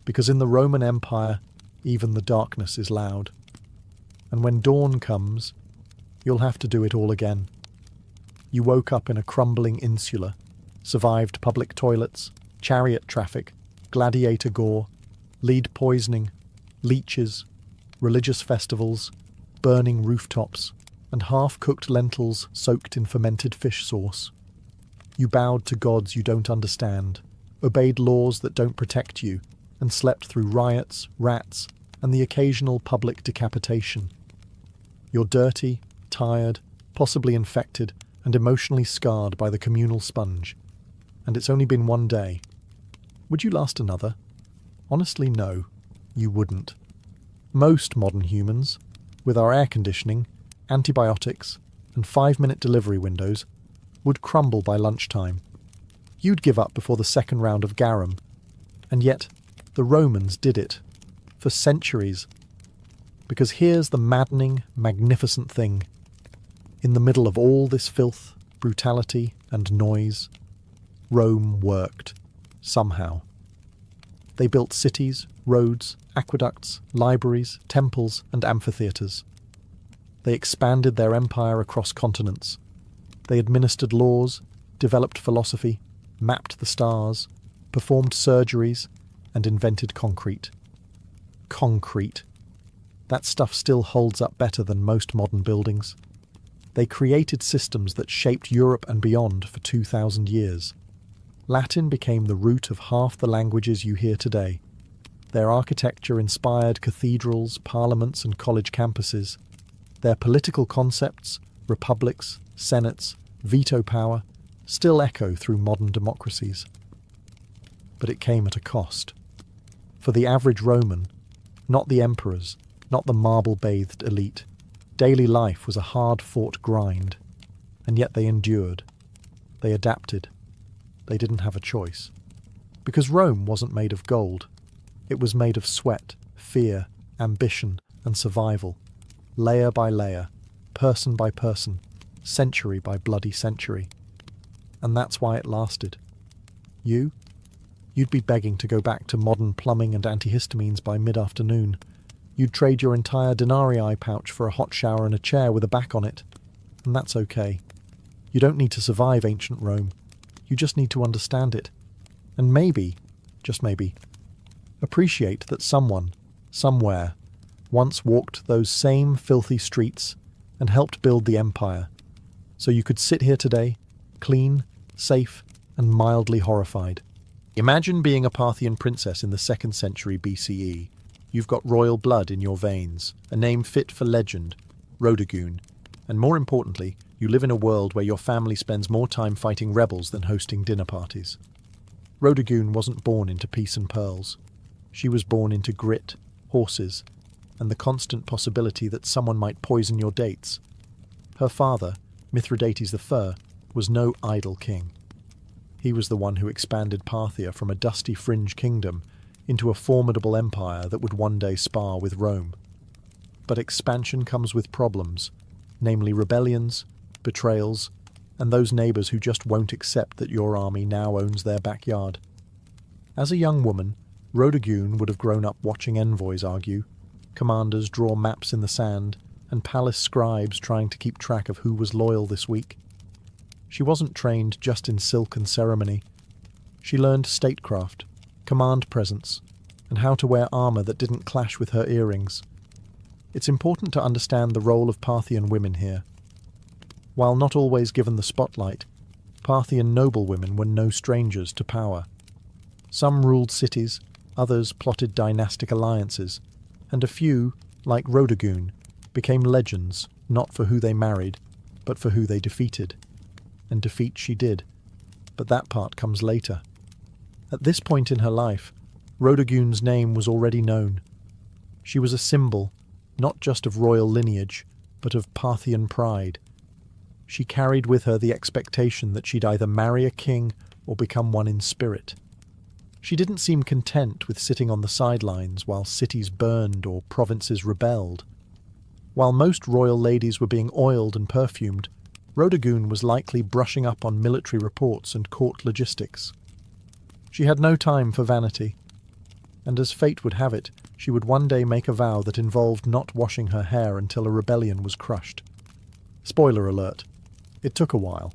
Because in the Roman Empire, even the darkness is loud. And when dawn comes, you'll have to do it all again. You woke up in a crumbling insula, survived public toilets, chariot traffic, gladiator gore, lead poisoning, leeches, religious festivals, burning rooftops, and half-cooked lentils soaked in fermented fish sauce. You bowed to gods you don't understand, obeyed laws that don't protect you, and slept through riots, rats, and the occasional public decapitation. You're dirty, tired, possibly infected, and emotionally scarred by the communal sponge. And it's only been one day. Would you last another? Honestly, no, you wouldn't. Most modern humans, with our air conditioning, antibiotics, and 5-minute delivery windows, would crumble by lunchtime. You'd give up before the second round of garum. And yet, the Romans did it. For centuries. Because here's the maddening, magnificent thing. In the middle of all this filth, brutality, and noise, Rome worked. Somehow. They built cities, roads, aqueducts, libraries, temples, and amphitheatres. They expanded their empire across continents. They administered laws, developed philosophy, mapped the stars, performed surgeries, and invented concrete. Concrete. That stuff still holds up better than most modern buildings. They created systems that shaped Europe and beyond for 2,000 years. Latin became the root of half the languages you hear today. Their architecture inspired cathedrals, parliaments, and college campuses. Their political concepts, republics, senates, veto power, still echo through modern democracies. But it came at a cost. For the average Roman, not the emperors, not the marble-bathed elite, daily life was a hard-fought grind. And yet they endured. They adapted. They didn't have a choice. Because Rome wasn't made of gold. It was made of sweat, fear, ambition, and survival. Layer by layer, person by person, century by bloody century. And that's why it lasted. You'd be begging to go back to modern plumbing and antihistamines by mid-afternoon. You'd trade your entire denarii pouch for a hot shower and a chair with a back on it. And that's okay. You don't need to survive ancient Rome. You just need to understand it. And maybe, just maybe, appreciate that someone, somewhere, once walked those same filthy streets and helped build the empire. So you could sit here today, clean, safe, and mildly horrified. Imagine being a Parthian princess in the 2nd century BCE. You've got royal blood in your veins, a name fit for legend, Rhodogoon, and more importantly, you live in a world where your family spends more time fighting rebels than hosting dinner parties. Rhodogoon wasn't born into peace and pearls. She was born into grit, horses, and the constant possibility that someone might poison your dates. Her father, Mithridates I, was no idle king. He was the one who expanded Parthia from a dusty fringe kingdom into a formidable empire that would one day spar with Rome. But expansion comes with problems, namely rebellions, betrayals, and those neighbours who just won't accept that your army now owns their backyard. As a young woman, Rhodogoon would have grown up watching envoys argue, commanders draw maps in the sand, and palace scribes trying to keep track of who was loyal this week. She wasn't trained just in silk and ceremony. She learned statecraft, command presence, and how to wear armour that didn't clash with her earrings. It's important to understand the role of Parthian women here. While not always given the spotlight, Parthian noblewomen were no strangers to power. Some ruled cities, others plotted dynastic alliances, and a few, like Rhodogoon, became legends not for who they married, but for who they defeated. And defeat she did, but that part comes later. At this point in her life, Rhodogoon's name was already known. She was a symbol, not just of royal lineage, but of Parthian pride. She carried with her the expectation that she'd either marry a king or become one in spirit. She didn't seem content with sitting on the sidelines while cities burned or provinces rebelled. While most royal ladies were being oiled and perfumed, Rhodogoon was likely brushing up on military reports and court logistics. She had no time for vanity, and as fate would have it, she would one day make a vow that involved not washing her hair until a rebellion was crushed. Spoiler alert, it took a while,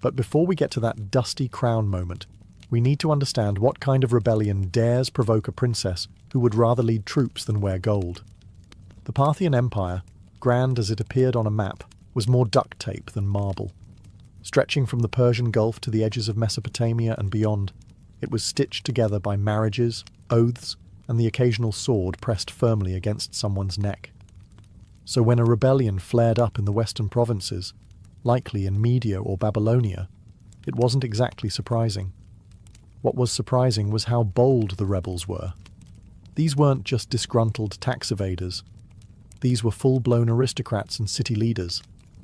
but before we get to that dusty crown moment, we need to understand what kind of rebellion dares provoke a princess who would rather lead troops than wear gold. The Parthian Empire, grand as it appeared on a map, was more duct tape than marble. Stretching from the Persian Gulf to the edges of Mesopotamia and beyond, it was stitched together by marriages, oaths, and the occasional sword pressed firmly against someone's neck. So when a rebellion flared up in the western provinces, likely in Media or Babylonia, it wasn't exactly surprising. What was surprising was how bold the rebels were. These weren't just disgruntled tax evaders. These were full-blown aristocrats and city leaders,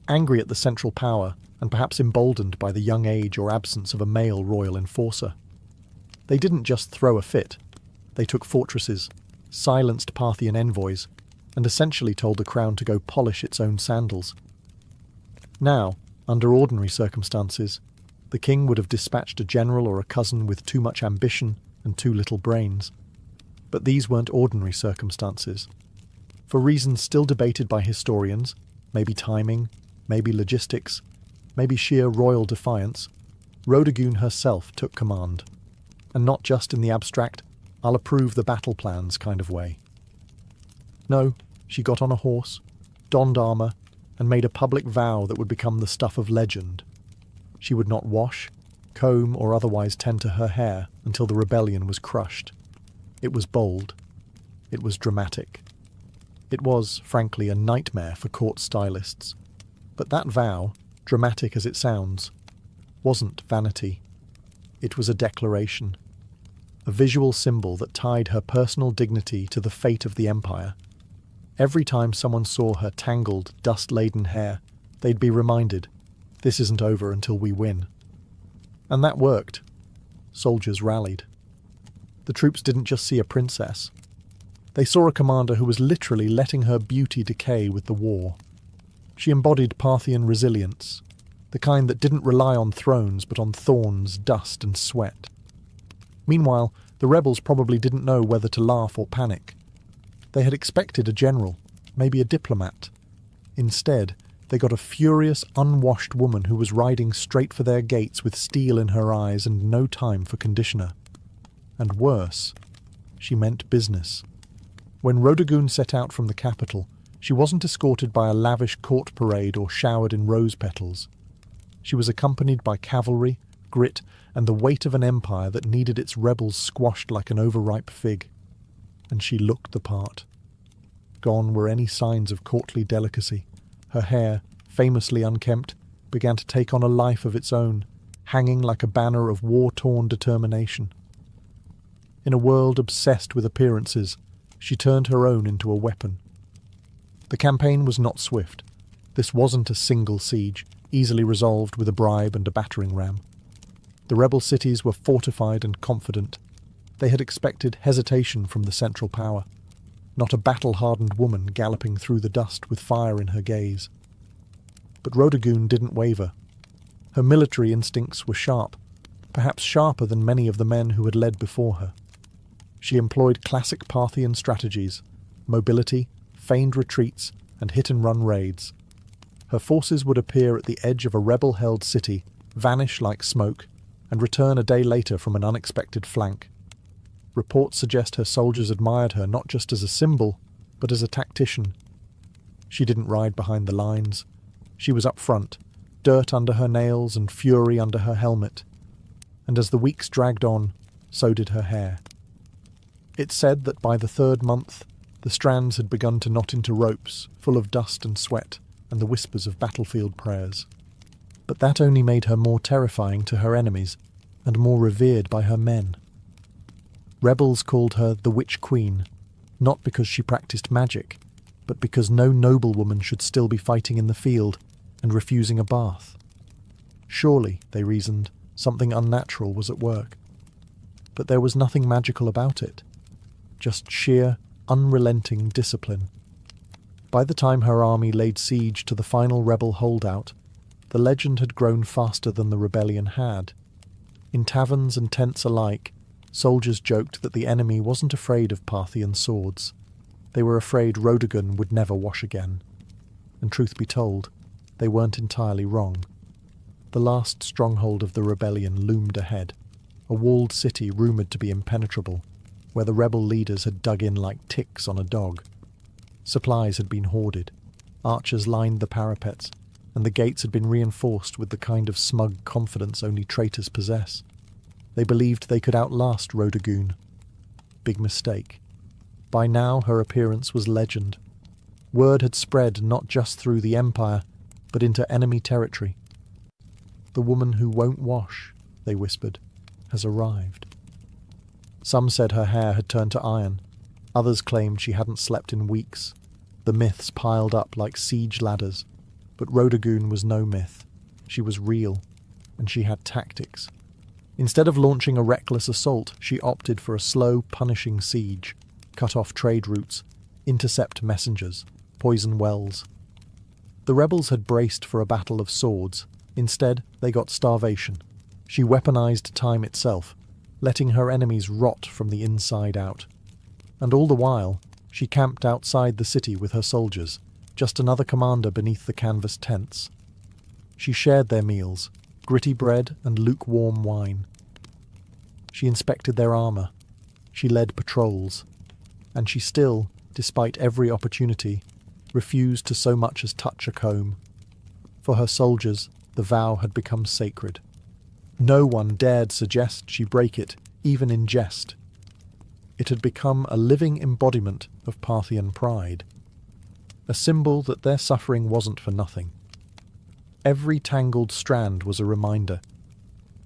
angry at the central power and perhaps emboldened by the young age or absence of a male royal enforcer. They didn't just throw a fit. They took fortresses, silenced Parthian envoys, and essentially told the crown to go polish its own sandals. Now, under ordinary circumstances, the king would have dispatched a general or a cousin with too much ambition and too little brains. But these weren't ordinary circumstances. For reasons still debated by historians, maybe timing, maybe logistics, maybe sheer royal defiance, Rhodogoon herself took command. And not just in the abstract, I'll approve the battle plans kind of way. No, she got on a horse, donned armour, and made a public vow that would become the stuff of legend. She would not wash, comb, or otherwise tend to her hair until the rebellion was crushed. It was bold. It was dramatic. It was, frankly, a nightmare for court stylists. But that vow, dramatic as it sounds, wasn't vanity. It was a declaration. A visual symbol that tied her personal dignity to the fate of the empire. Every time someone saw her tangled, dust-laden hair, they'd be reminded, this isn't over until we win. And that worked. Soldiers rallied. The troops didn't just see a princess. They saw a commander who was literally letting her beauty decay with the war. She embodied Parthian resilience, the kind that didn't rely on thrones but on thorns, dust and sweat. Meanwhile, the rebels probably didn't know whether to laugh or panic. They had expected a general, maybe a diplomat. Instead, they got a furious, unwashed woman who was riding straight for their gates with steel in her eyes and no time for conditioner. And worse, she meant business. When Rodogun set out from the capital, she wasn't escorted by a lavish court parade or showered in rose petals. She was accompanied by cavalry, grit, and the weight of an empire that needed its rebels squashed like an overripe fig. And she looked the part. Gone were any signs of courtly delicacy. Her hair, famously unkempt, began to take on a life of its own, hanging like a banner of war-torn determination. In a world obsessed with appearances, she turned her own into a weapon. The campaign was not swift. This wasn't a single siege, easily resolved with a bribe and a battering ram. The rebel cities were fortified and confident. They had expected hesitation from the central power, not a battle-hardened woman galloping through the dust with fire in her gaze. But Rodogun didn't waver. Her military instincts were sharp, perhaps sharper than many of the men who had led before her. She employed classic Parthian strategies, mobility, feigned retreats, and hit-and-run raids. Her forces would appear at the edge of a rebel-held city, vanish like smoke, and return a day later from an unexpected flank. Reports suggest her soldiers admired her not just as a symbol, but as a tactician. She didn't ride behind the lines. She was up front, dirt under her nails and fury under her helmet. And as the weeks dragged on, so did her hair. It's said that by the third month, the strands had begun to knot into ropes, full of dust and sweat, and the whispers of battlefield prayers. But that only made her more terrifying to her enemies, and more revered by her men. Rebels called her the Witch Queen, not because she practiced magic, but because no noblewoman should still be fighting in the field and refusing a bath. Surely, they reasoned, something unnatural was at work. But there was nothing magical about it, just sheer, unrelenting discipline. By the time her army laid siege to the final rebel holdout, the legend had grown faster than the rebellion had. In taverns and tents alike, soldiers joked that the enemy wasn't afraid of Parthian swords. They were afraid Rodogun would never wash again. And truth be told, they weren't entirely wrong. The last stronghold of the rebellion loomed ahead, a walled city rumoured to be impenetrable, where the rebel leaders had dug in like ticks on a dog. Supplies had been hoarded, archers lined the parapets, and the gates had been reinforced with the kind of smug confidence only traitors possess. They believed they could outlast Rodogun. Big mistake. By now her appearance was legend. Word had spread not just through the empire, but into enemy territory. The woman who won't wash, they whispered, has arrived. Some said her hair had turned to iron. Others claimed she hadn't slept in weeks. The myths piled up like siege ladders. But Rodogun was no myth. She was real, and she had tactics. Instead of launching a reckless assault, she opted for a slow, punishing siege, cut off trade routes, intercept messengers, poison wells. The rebels had braced for a battle of swords. Instead, they got starvation. She weaponized time itself, letting her enemies rot from the inside out. And all the while, she camped outside the city with her soldiers, just another commander beneath the canvas tents. She shared their meals, gritty bread and lukewarm wine. She inspected their armour. She led patrols. And she still, despite every opportunity, refused to so much as touch a comb. For her soldiers, the vow had become sacred. No one dared suggest she break it, even in jest. It had become a living embodiment of Parthian pride, a symbol that their suffering wasn't for nothing. Every tangled strand was a reminder.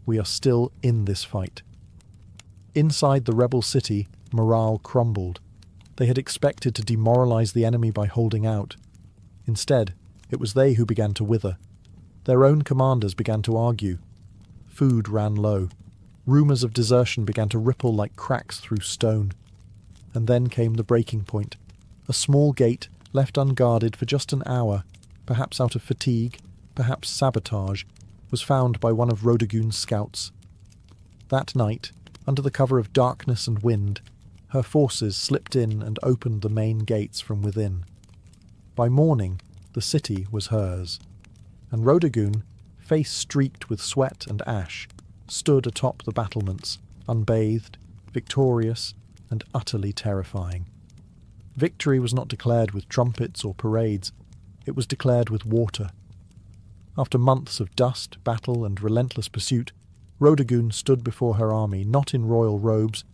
We are still in this fight. Inside the rebel city, morale crumbled. They had expected to demoralize the enemy by holding out. Instead, it was they who began to wither. Their own commanders began to argue. Food ran low. Rumours of desertion began to ripple like cracks through stone. And then came the breaking point. A small gate, left unguarded for just an hour, perhaps out of fatigue, perhaps sabotage, was found by one of Rodagun's scouts. That night, under the cover of darkness and wind, her forces slipped in and opened the main gates from within. By morning, the city was hers, and Rodagun, face streaked with sweat and ash, stood atop the battlements, unbathed, victorious, and utterly terrifying. Victory was not declared with trumpets or parades, it was declared with water. After months of dust, battle, and relentless pursuit, Rodagun stood before her army not in royal robes,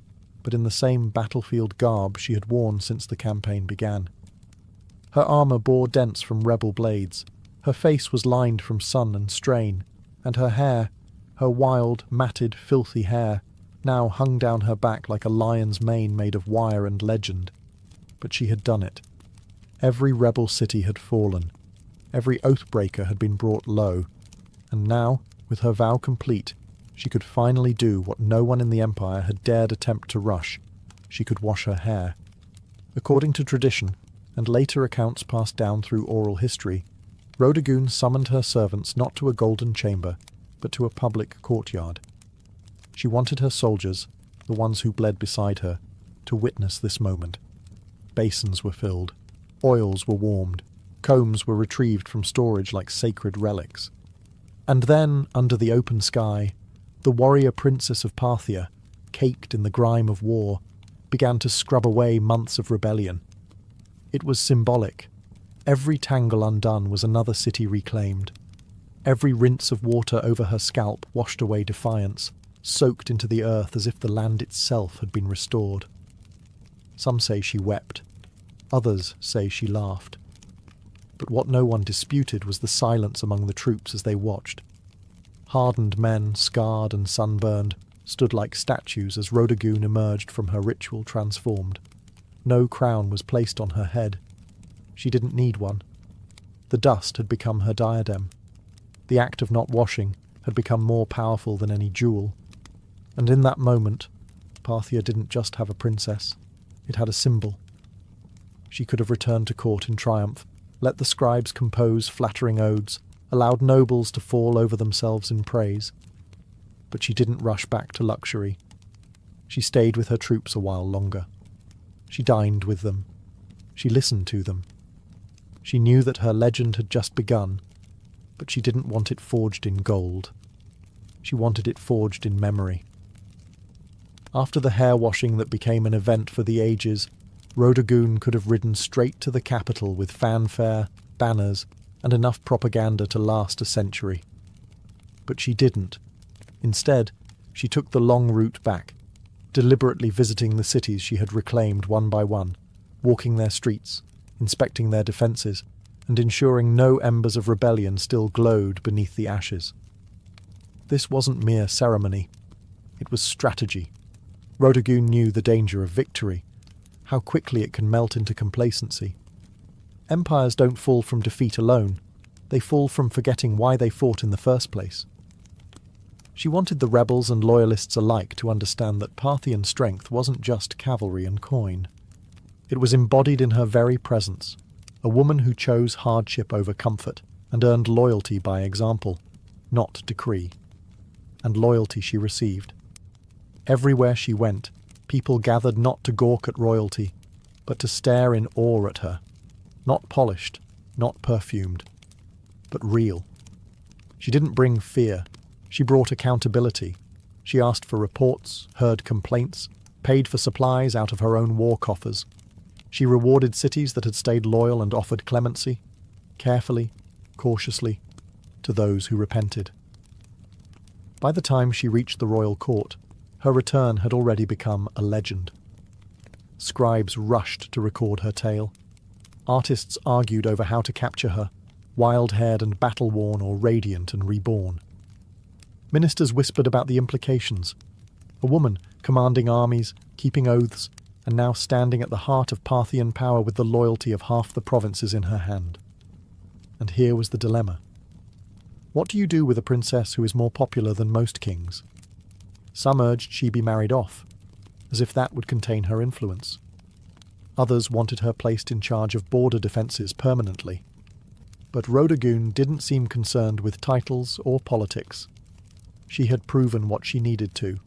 but in the same battlefield garb she had worn since the campaign began. Her armour bore dents from rebel blades, her face was lined from sun and strain, and her hair, her wild, matted, filthy hair, now hung down her back like a lion's mane made of wire and legend. But she had done it. Every rebel city had fallen. Every oathbreaker had been brought low. And now, with her vow complete, she could finally do what no one in the Empire had dared attempt to rush. She could wash her hair. According to tradition, and later accounts passed down through oral history, Rodagun summoned her servants not to a golden chamber, but to a public courtyard. She wanted her soldiers, the ones who bled beside her, to witness this moment. Basins were filled, oils were warmed, combs were retrieved from storage like sacred relics. And then, under the open sky, the warrior princess of Parthia, caked in the grime of war, began to scrub away months of rebellion. It was symbolic. Every tangle undone was another city reclaimed. Every rinse of water over her scalp washed away defiance, soaked into the earth as if the land itself had been restored. Some say she wept. Others say she laughed. But what no one disputed was the silence among the troops as they watched. Hardened men, scarred and sunburned, stood like statues as Rodagun emerged from her ritual transformed. No crown was placed on her head. She didn't need one. The dust had become her diadem. The act of not washing had become more powerful than any jewel. And in that moment, Parthia didn't just have a princess. It had a symbol. She could have returned to court in triumph, let the scribes compose flattering odes, allowed nobles to fall over themselves in praise. But she didn't rush back to luxury. She stayed with her troops a while longer. She dined with them. She listened to them. She knew that her legend had just begun, but she didn't want it forged in gold. She wanted it forged in memory. After the hair-washing that became an event for the ages, Rodagun could have ridden straight to the capital with fanfare, banners, and enough propaganda to last a century. But she didn't. Instead, she took the long route back, deliberately visiting the cities she had reclaimed one by one, walking their streets, inspecting their defences, and ensuring no embers of rebellion still glowed beneath the ashes. This wasn't mere ceremony. It was strategy. Rodagun knew the danger of victory, how quickly it can melt into complacency. Empires don't fall from defeat alone. They fall from forgetting why they fought in the first place. She wanted the rebels and loyalists alike to understand that Parthian strength wasn't just cavalry and coin. It was embodied in her very presence, a woman who chose hardship over comfort and earned loyalty by example, not decree. And loyalty she received. Everywhere she went, people gathered not to gawk at royalty, but to stare in awe at her. Not polished, not perfumed, but real. She didn't bring fear. She brought accountability. She asked for reports, heard complaints, paid for supplies out of her own war coffers. She rewarded cities that had stayed loyal and offered clemency, carefully, cautiously, to those who repented. By the time she reached the royal court, her return had already become a legend. Scribes rushed to record her tale. Artists argued over how to capture her, wild-haired and battle-worn or radiant and reborn. Ministers whispered about the implications. A woman commanding armies, keeping oaths, and now standing at the heart of Parthian power with the loyalty of half the provinces in her hand. And here was the dilemma. What do you do with a princess who is more popular than most kings? Some urged she be married off, as if that would contain her influence. Others wanted her placed in charge of border defences permanently. But Rhodagoon didn't seem concerned with titles or politics. She had proven what she needed to.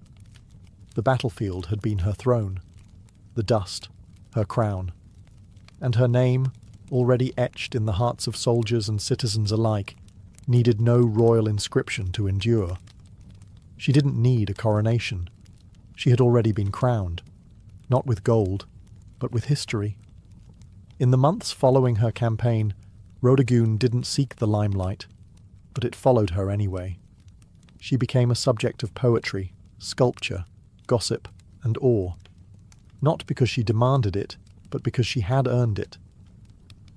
The battlefield had been her throne, the dust, her crown, and her name, already etched in the hearts of soldiers and citizens alike, needed no royal inscription to endure. She didn't need a coronation. She had already been crowned, not with gold, but with history. In the months following her campaign, Rhodagoon didn't seek the limelight, but it followed her anyway. She became a subject of poetry, sculpture, gossip, and awe. Not because she demanded it, but because she had earned it.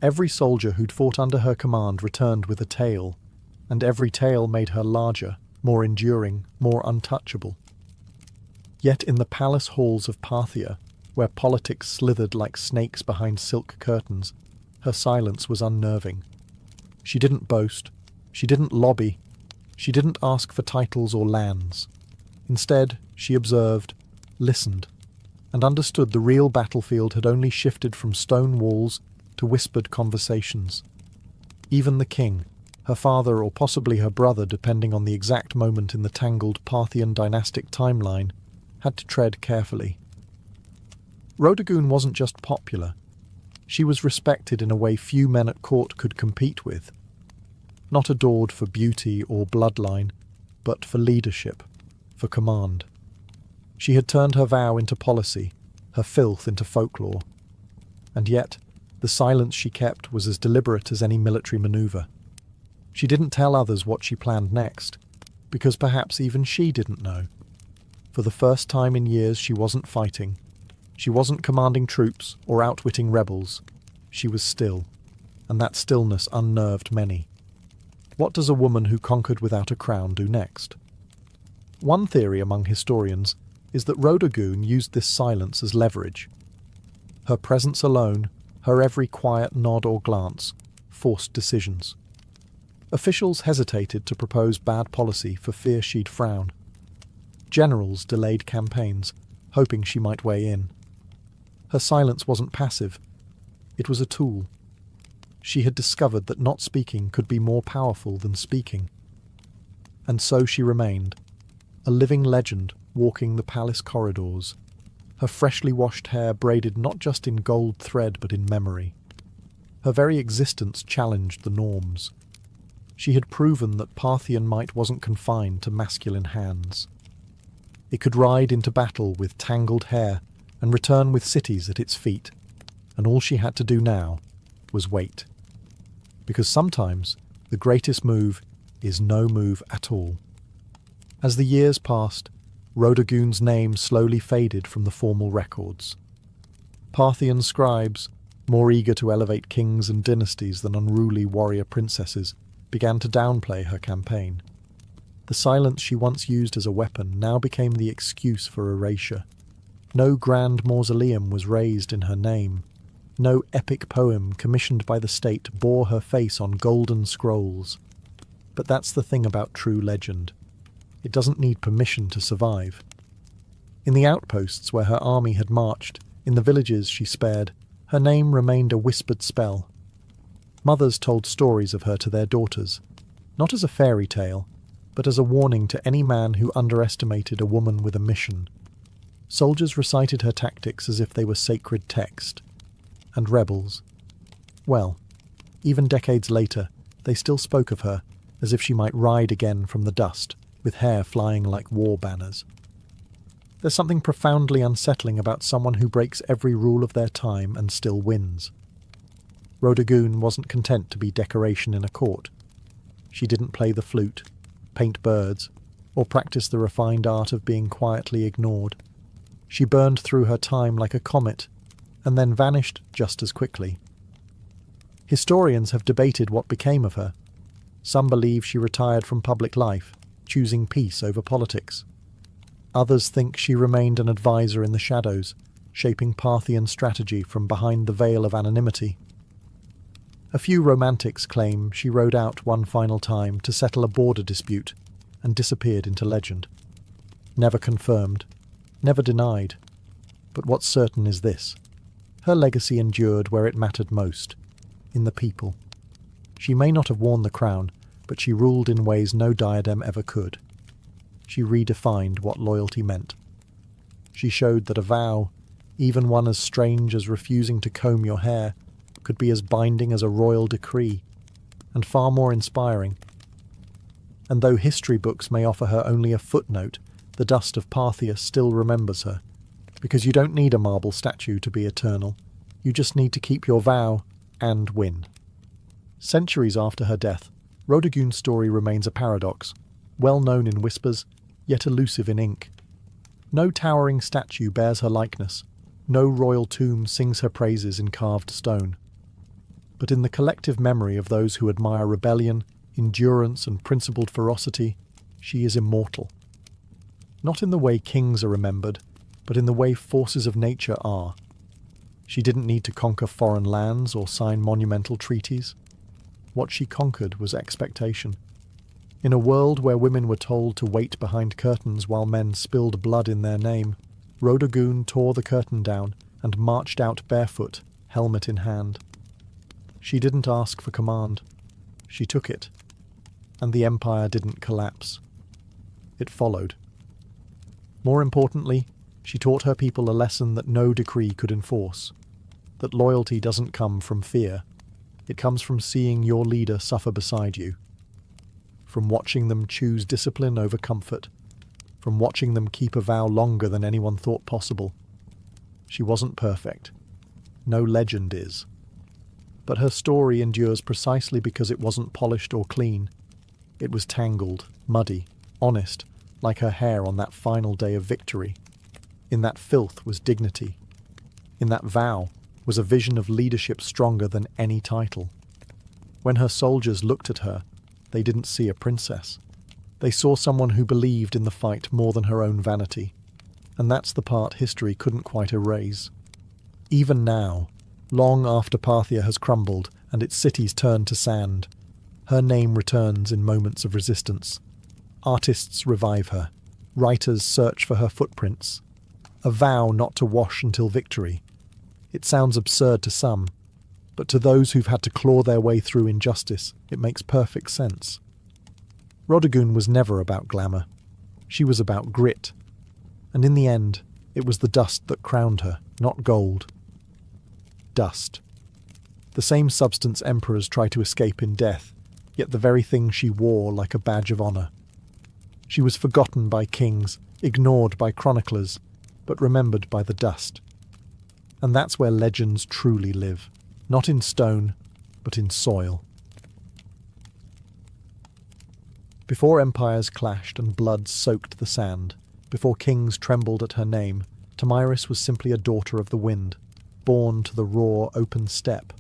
Every soldier who'd fought under her command returned with a tale, and every tale made her larger, more enduring, more untouchable. Yet in the palace halls of Parthia, where politics slithered like snakes behind silk curtains, her silence was unnerving. She didn't boast, she didn't lobby, she didn't ask for titles or lands. Instead, she observed, listened, and understood the real battlefield had only shifted from stone walls to whispered conversations. Even the king, her father or possibly her brother depending on the exact moment in the tangled Parthian dynastic timeline, had to tread carefully. Rhodagoon wasn't just popular. She was respected in a way few men at court could compete with. Not adored for beauty or bloodline, but for leadership, for command. She had turned her vow into policy, her filth into folklore. And yet, the silence she kept was as deliberate as any military maneuver. She didn't tell others what she planned next, because perhaps even she didn't know. For the first time in years she wasn't fighting. She wasn't commanding troops or outwitting rebels. She was still, and that stillness unnerved many. What does a woman who conquered without a crown do next? One theory among historians is that Rhodagoon used this silence as leverage. Her presence alone, her every quiet nod or glance, forced decisions. Officials hesitated to propose bad policy for fear she'd frown. Generals delayed campaigns, hoping she might weigh in. Her silence wasn't passive. It was a tool. She had discovered that not speaking could be more powerful than speaking. And so she remained, a living legend walking the palace corridors, her freshly washed hair braided not just in gold thread but in memory. Her very existence challenged the norms. She had proven that Parthian might wasn't confined to masculine hands. It could ride into battle with tangled hair and return with cities at its feet, and all she had to do now was wait. Because sometimes the greatest move is no move at all. As the years passed, Rhodagoon's name slowly faded from the formal records. Parthian scribes, more eager to elevate kings and dynasties than unruly warrior princesses, began to downplay her campaign. The silence she once used as a weapon now became the excuse for erasure. No grand mausoleum was raised in her name. No epic poem commissioned by the state bore her face on golden scrolls. But that's the thing about true legend. It doesn't need permission to survive. In the outposts where her army had marched, in the villages she spared, her name remained a whispered spell. Mothers told stories of her to their daughters, not as a fairy tale, but as a warning to any man who underestimated a woman with a mission. Soldiers recited her tactics as if they were sacred text. And rebels, well, even decades later, they still spoke of her as if she might ride again from the dust, with hair flying like war banners. There's something profoundly unsettling about someone who breaks every rule of their time and still wins. Rhodagoon wasn't content to be decoration in a court. She didn't play the flute, paint birds, or practice the refined art of being quietly ignored. She burned through her time like a comet, and then vanished just as quickly. Historians have debated what became of her. Some believe she retired from public life, choosing peace over politics. Others think she remained an advisor in the shadows, shaping Parthian strategy from behind the veil of anonymity. A few romantics claim she rode out one final time to settle a border dispute and disappeared into legend. Never confirmed, never denied. But what's certain is this: her legacy endured where it mattered most, in the people. She may not have worn the crown, but she ruled in ways no diadem ever could. She redefined what loyalty meant. She showed that a vow, even one as strange as refusing to comb your hair, could be as binding as a royal decree, and far more inspiring. And though history books may offer her only a footnote, the dust of Parthia still remembers her, because you don't need a marble statue to be eternal. You just need to keep your vow and win. Centuries after her death, Rodogun's story remains a paradox, well known in whispers, yet elusive in ink. No towering statue bears her likeness, no royal tomb sings her praises in carved stone. But in the collective memory of those who admire rebellion, endurance and principled ferocity, she is immortal. Not in the way kings are remembered, but in the way forces of nature are. She didn't need to conquer foreign lands or sign monumental treaties. What she conquered was expectation. In a world where women were told to wait behind curtains while men spilled blood in their name, Rodogun tore the curtain down and marched out barefoot, helmet in hand. She didn't ask for command. She took it. And the empire didn't collapse. It followed. More importantly, she taught her people a lesson that no decree could enforce. That loyalty doesn't come from fear. It comes from seeing your leader suffer beside you. From watching them choose discipline over comfort. From watching them keep a vow longer than anyone thought possible. She wasn't perfect. No legend is. But her story endures precisely because it wasn't polished or clean. It was tangled, muddy, honest, like her hair on that final day of victory. In that filth was dignity. In that vow was a vision of leadership stronger than any title. When her soldiers looked at her, they didn't see a princess. They saw someone who believed in the fight more than her own vanity. And that's the part history couldn't quite erase. Even now, long after Parthia has crumbled and its cities turned to sand, her name returns in moments of resistance. Artists revive her. Writers search for her footprints. A vow not to wash until victory. It sounds absurd to some, but to those who've had to claw their way through injustice, it makes perfect sense. Rodogun was never about glamour. She was about grit. And in the end, it was the dust that crowned her, not gold. Dust. The same substance emperors try to escape in death, yet the very thing she wore like a badge of honour. She was forgotten by kings, ignored by chroniclers, but remembered by the dust. And that's where legends truly live, not in stone, but in soil. Before empires clashed and blood soaked the sand, before kings trembled at her name, Tomyris was simply a daughter of the wind, born to the raw, open steppe.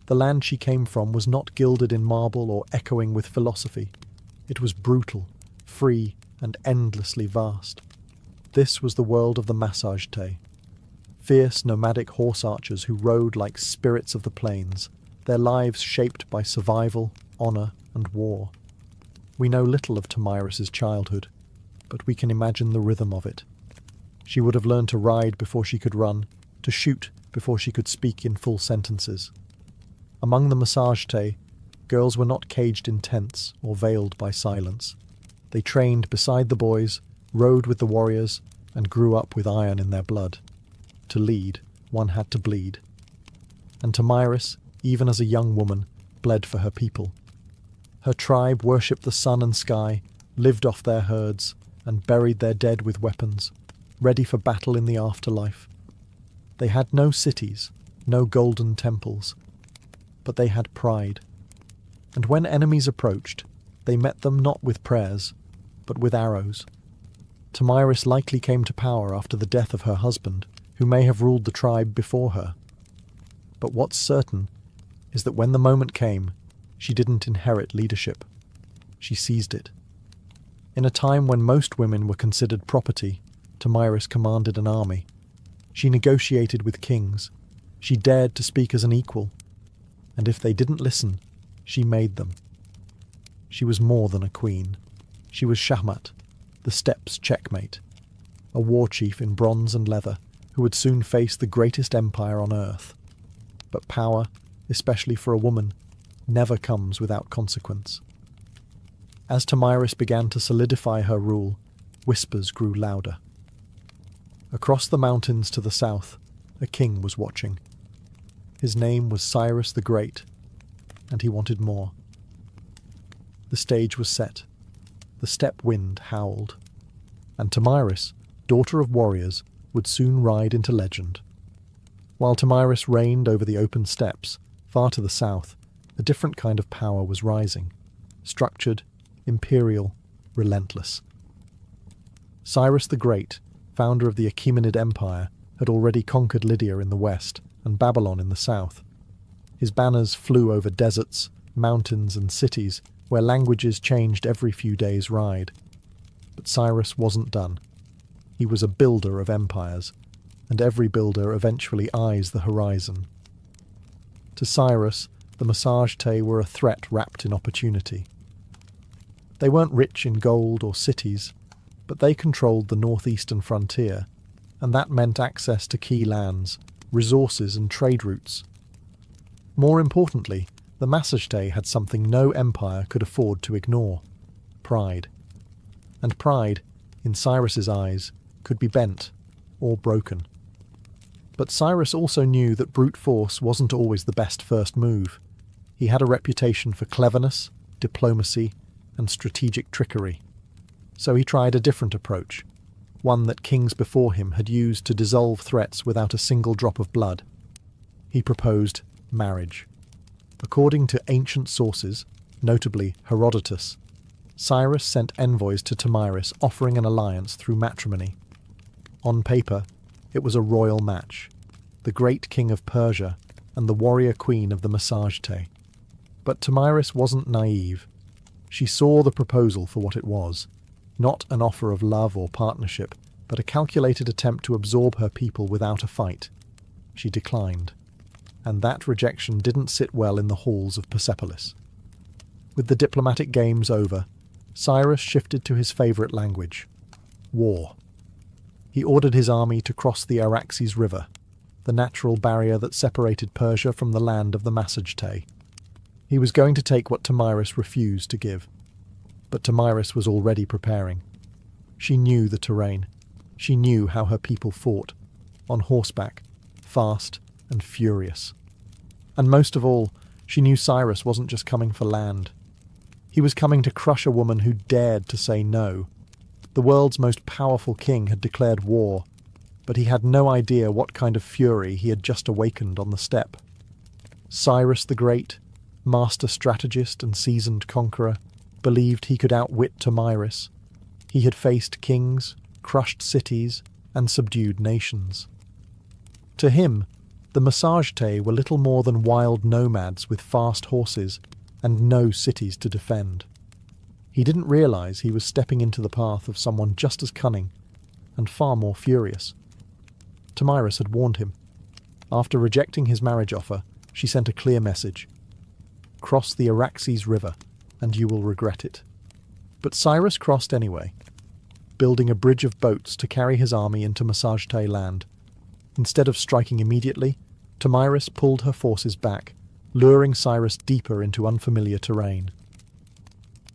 The land she came from was not gilded in marble or echoing with philosophy. It was brutal, free, and endlessly vast. This was the world of the Massagetae, fierce nomadic horse archers who rode like spirits of the plains, their lives shaped by survival, honour, and war. We know little of Tomyris's childhood, but we can imagine the rhythm of it. She would have learned to ride before she could run, to shoot before she could speak in full sentences. Among the Massagetae, girls were not caged in tents or veiled by silence. They trained beside the boys, rode with the warriors, and grew up with iron in their blood. To lead, one had to bleed. And Tomyris, even as a young woman, bled for her people. Her tribe worshipped the sun and sky, lived off their herds, and buried their dead with weapons, ready for battle in the afterlife. They had no cities, no golden temples, but they had pride. And when enemies approached, they met them not with prayers, but with arrows. Tomyris likely came to power after the death of her husband, who may have ruled the tribe before her. But what's certain is that when the moment came, she didn't inherit leadership. She seized it. In a time when most women were considered property, Tomyris commanded an army. She negotiated with kings. She dared to speak as an equal. And if they didn't listen, she made them. She was more than a queen. She was Shahmat, the steppes' checkmate, a war chief in bronze and leather who would soon face the greatest empire on earth. But power, especially for a woman, never comes without consequence. As Tomyris began to solidify her rule, whispers grew louder. Across the mountains to the south, a king was watching. His name was Cyrus the Great, and he wanted more. The stage was set. The steppe wind howled. And Tomyris, daughter of warriors, would soon ride into legend. While Tomyris reigned over the open steppes, far to the south, a different kind of power was rising. Structured, imperial, relentless. Cyrus the Great, founder of the Achaemenid Empire, had already conquered Lydia in the west and Babylon in the south. His banners flew over deserts, mountains and cities where languages changed every few days' ride. But Cyrus wasn't done. He was a builder of empires, and every builder eventually eyes the horizon. To Cyrus, the Massagetæ were a threat wrapped in opportunity. They weren't rich in gold or cities, but they controlled the northeastern frontier, and that meant access to key lands, resources and trade routes. More importantly, the Massagetæ had something no empire could afford to ignore: pride. And pride, in Cyrus's eyes, could be bent or broken. But Cyrus also knew that brute force wasn't always the best first move. He had a reputation for cleverness, diplomacy, and strategic trickery. So he tried a different approach, one that kings before him had used to dissolve threats without a single drop of blood. He proposed marriage. According to ancient sources, notably Herodotus, Cyrus sent envoys to Tomyris offering an alliance through matrimony. On paper, it was a royal match, the great king of Persia and the warrior queen of the Massagetæ. But Tomyris wasn't naive. She saw the proposal for what it was, not an offer of love or partnership, but a calculated attempt to absorb her people without a fight. She declined, and that rejection didn't sit well in the halls of Persepolis. With the diplomatic games over, Cyrus shifted to his favourite language: war. He ordered his army to cross the Araxes River, the natural barrier that separated Persia from the land of the Massagetæ. He was going to take what Tomyris refused to give. But Tomyris was already preparing. She knew the terrain. She knew how her people fought, on horseback, fast and furious. And most of all, she knew Cyrus wasn't just coming for land. He was coming to crush a woman who dared to say no. The world's most powerful king had declared war, but he had no idea what kind of fury he had just awakened on the steppe. Cyrus the Great, master strategist and seasoned conqueror, believed he could outwit Tomyris. He had faced kings, crushed cities, and subdued nations. To him, the Massagetæ were little more than wild nomads with fast horses and no cities to defend. He didn't realize he was stepping into the path of someone just as cunning and far more furious. Tomyris had warned him. After rejecting his marriage offer, she sent a clear message: cross the Araxes River, and you will regret it. But Cyrus crossed anyway, building a bridge of boats to carry his army into Massagetæ land. Instead of striking immediately, Tomyris pulled her forces back, luring Cyrus deeper into unfamiliar terrain.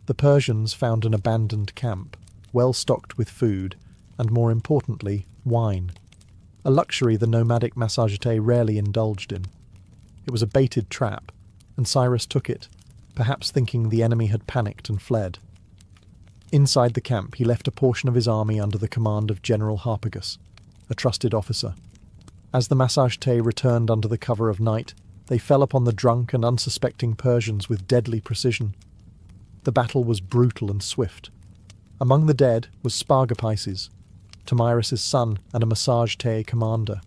The Persians found an abandoned camp, well stocked with food, and more importantly, wine, a luxury the nomadic Massagetæ rarely indulged in. It was a baited trap, and Cyrus took it, perhaps thinking the enemy had panicked and fled. Inside the camp he left a portion of his army under the command of General Harpagus, a trusted officer. As the Massagetæ returned under the cover of night, they fell upon the drunk and unsuspecting Persians with deadly precision. The battle was brutal and swift. Among the dead was Spargapaises, Tomyris' son and a Massagetæ commander.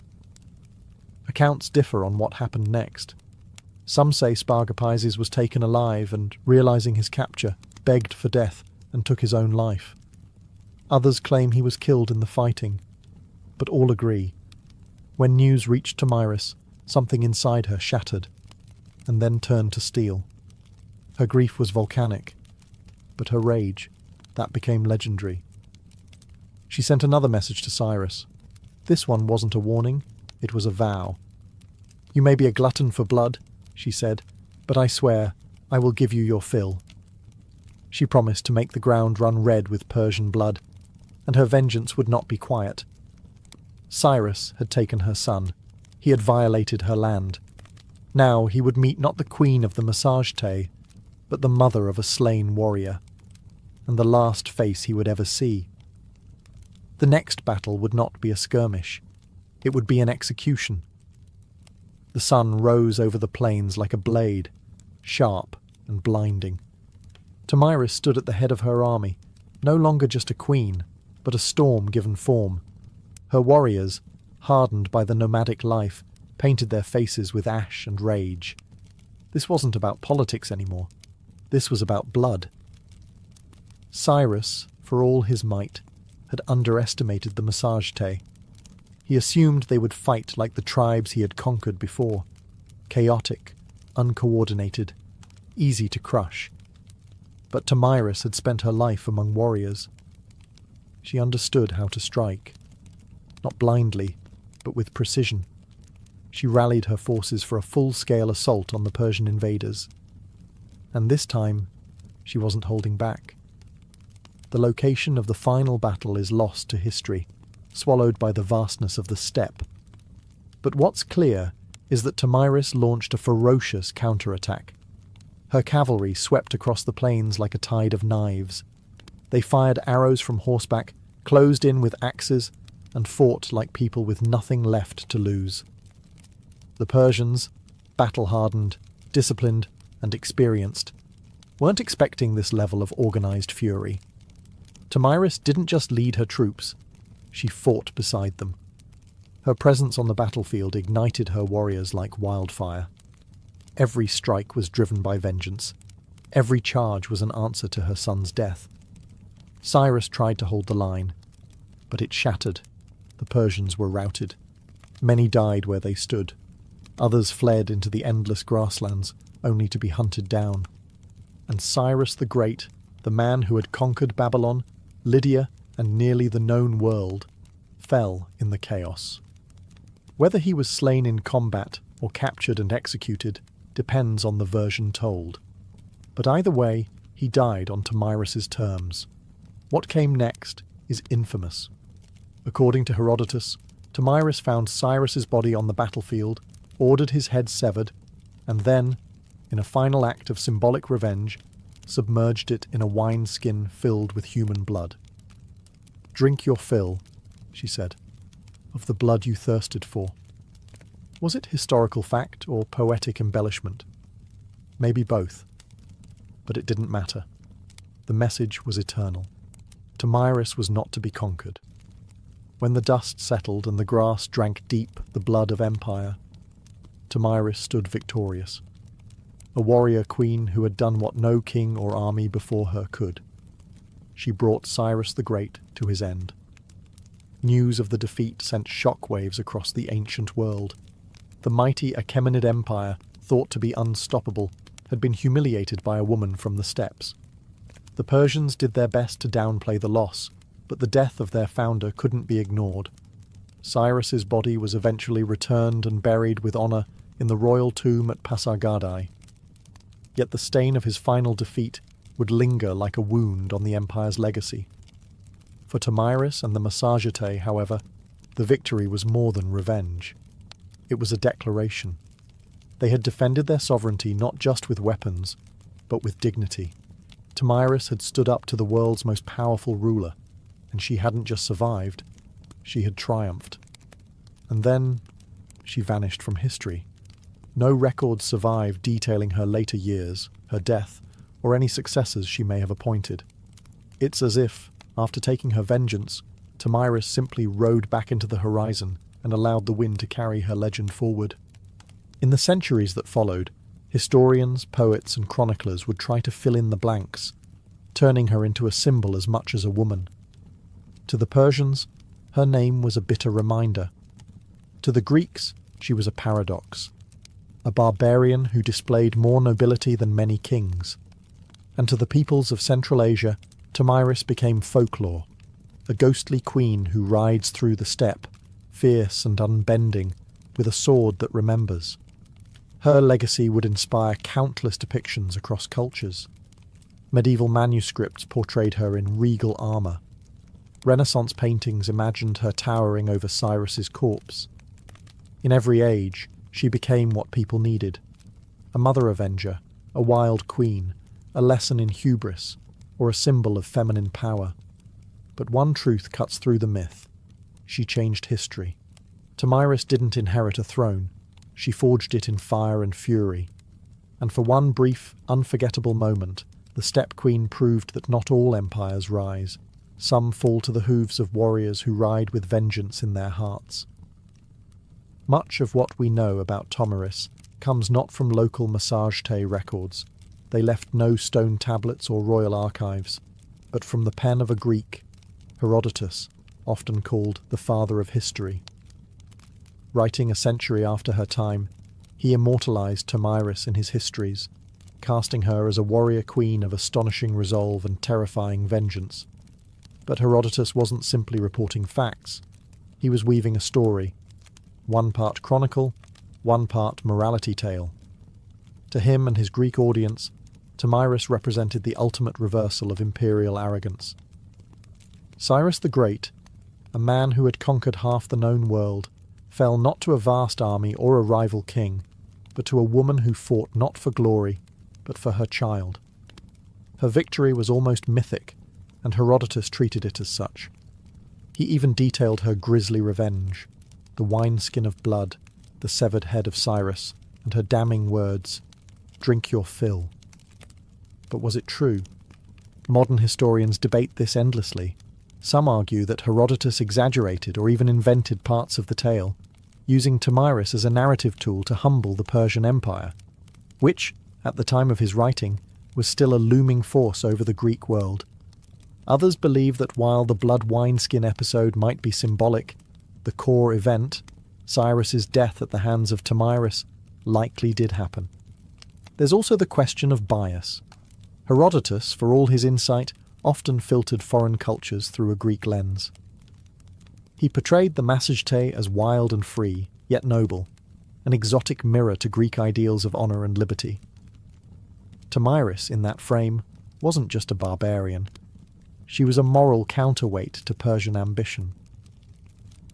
Accounts differ on what happened next. Some say Spargapaises was taken alive and, realizing his capture, begged for death and took his own life. Others claim he was killed in the fighting, but all agree. When news reached Tomyris, something inside her shattered, and then turned to steel. Her grief was volcanic, but her rage, that became legendary. She sent another message to Cyrus. This one wasn't a warning, it was a vow. You may be a glutton for blood, she said, but I swear, I will give you your fill." She promised to make the ground run red with Persian blood, and her vengeance would not be quiet. Cyrus had taken her son. He had violated her land. Now he would meet not the queen of the massage-tay, but the mother of a slain warrior, and the last face he would ever see. The next battle would not be a skirmish. It would be an execution. The sun rose over the plains like a blade, sharp and blinding. Tomyris stood at the head of her army, no longer just a queen, but a storm given form. Her warriors, hardened by the nomadic life, painted their faces with ash and rage. This wasn't about politics anymore. This was about blood. Cyrus, for all his might, had underestimated the massage-tay. He assumed they would fight like the tribes he had conquered before, chaotic, uncoordinated, easy to crush. But Tomyris had spent her life among warriors. She understood how to strike. Not blindly, but with precision. She rallied her forces for a full-scale assault on the Persian invaders. And this time, she wasn't holding back. The location of the final battle is lost to history, swallowed by the vastness of the steppe. But what's clear is that Tomyris launched a ferocious counterattack. Her cavalry swept across the plains like a tide of knives. They fired arrows from horseback, closed in with axes, and fought like people with nothing left to lose. The Persians, battle-hardened, disciplined, and experienced, weren't expecting this level of organized fury. Tomyris didn't just lead her troops, she fought beside them. Her presence on the battlefield ignited her warriors like wildfire. Every strike was driven by vengeance. Every charge was an answer to her son's death. Cyrus tried to hold the line, but it shattered. The Persians were routed. Many died where they stood. Others fled into the endless grasslands, only to be hunted down. And Cyrus the Great, the man who had conquered Babylon, Lydia, and nearly the known world, fell in the chaos. Whether he was slain in combat or captured and executed depends on the version told. But either way, he died on Tomyris's terms. What came next is infamous. According to Herodotus, Tomyris found Cyrus's body on the battlefield, ordered his head severed, and then, in a final act of symbolic revenge, submerged it in a wineskin filled with human blood. "Drink your fill," she said, "of the blood you thirsted for." Was it historical fact or poetic embellishment? Maybe both. But it didn't matter. The message was eternal. Tomyris was not to be conquered. When the dust settled and the grass drank deep the blood of empire, Tomyris stood victorious. A warrior queen who had done what no king or army before her could. She brought Cyrus the Great to his end. News of the defeat sent shockwaves across the ancient world. The mighty Achaemenid Empire, thought to be unstoppable, had been humiliated by a woman from the steppes. The Persians did their best to downplay the loss, but the death of their founder couldn't be ignored. Cyrus's body was eventually returned and buried with honor in the royal tomb at Pasargadae. Yet the stain of his final defeat would linger like a wound on the empire's legacy. For Tomyris and the Massagetae, however, the victory was more than revenge. It was a declaration. They had defended their sovereignty not just with weapons, but with dignity. Tomyris had stood up to the world's most powerful ruler, and she hadn't just survived, she had triumphed. And then she vanished from history. No records survive detailing her later years, her death, or any successors she may have appointed. It's as if, after taking her vengeance, Tomyris simply rode back into the horizon and allowed the wind to carry her legend forward. In the centuries that followed, historians, poets, and chroniclers would try to fill in the blanks, turning her into a symbol as much as a woman. To the Persians, her name was a bitter reminder. To the Greeks, she was a paradox, a barbarian who displayed more nobility than many kings. And to the peoples of Central Asia, Tomyris became folklore, a ghostly queen who rides through the steppe, fierce and unbending, with a sword that remembers. Her legacy would inspire countless depictions across cultures. Medieval manuscripts portrayed her in regal armour. Renaissance paintings imagined her towering over Cyrus's corpse. In every age, she became what people needed: a mother avenger, a wild queen, a lesson in hubris, or a symbol of feminine power. But one truth cuts through the myth: she changed history. Tomyris didn't inherit a throne, she forged it in fire and fury. And for one brief, unforgettable moment, the Steppe Queen proved that not all empires rise. Some fall to the hooves of warriors who ride with vengeance in their hearts. Much of what we know about Tomyris comes not from local Massageté records. They left no stone tablets or royal archives, but from the pen of a Greek, Herodotus, often called the father of history. Writing a century after her time, he immortalized Tomyris in his histories, casting her as a warrior queen of astonishing resolve and terrifying vengeance. But Herodotus wasn't simply reporting facts. He was weaving a story, one part chronicle, one part morality tale. To him and his Greek audience, Tomyris represented the ultimate reversal of imperial arrogance. Cyrus the Great, a man who had conquered half the known world, fell not to a vast army or a rival king, but to a woman who fought not for glory, but for her child. Her victory was almost mythic, and Herodotus treated it as such. He even detailed her grisly revenge: the wineskin of blood, the severed head of Cyrus, and her damning words, "Drink your fill." But was it true? Modern historians debate this endlessly. Some argue that Herodotus exaggerated or even invented parts of the tale, using Tomyris as a narrative tool to humble the Persian Empire, which, at the time of his writing, was still a looming force over the Greek world. Others believe that while the blood wineskin episode might be symbolic, the core event, Cyrus's death at the hands of Tomyris, likely did happen. There's also the question of bias. Herodotus, for all his insight, often filtered foreign cultures through a Greek lens. He portrayed the Massageté as wild and free, yet noble, an exotic mirror to Greek ideals of honour and liberty. Tomyris, in that frame, wasn't just a barbarian. She was a moral counterweight to Persian ambition.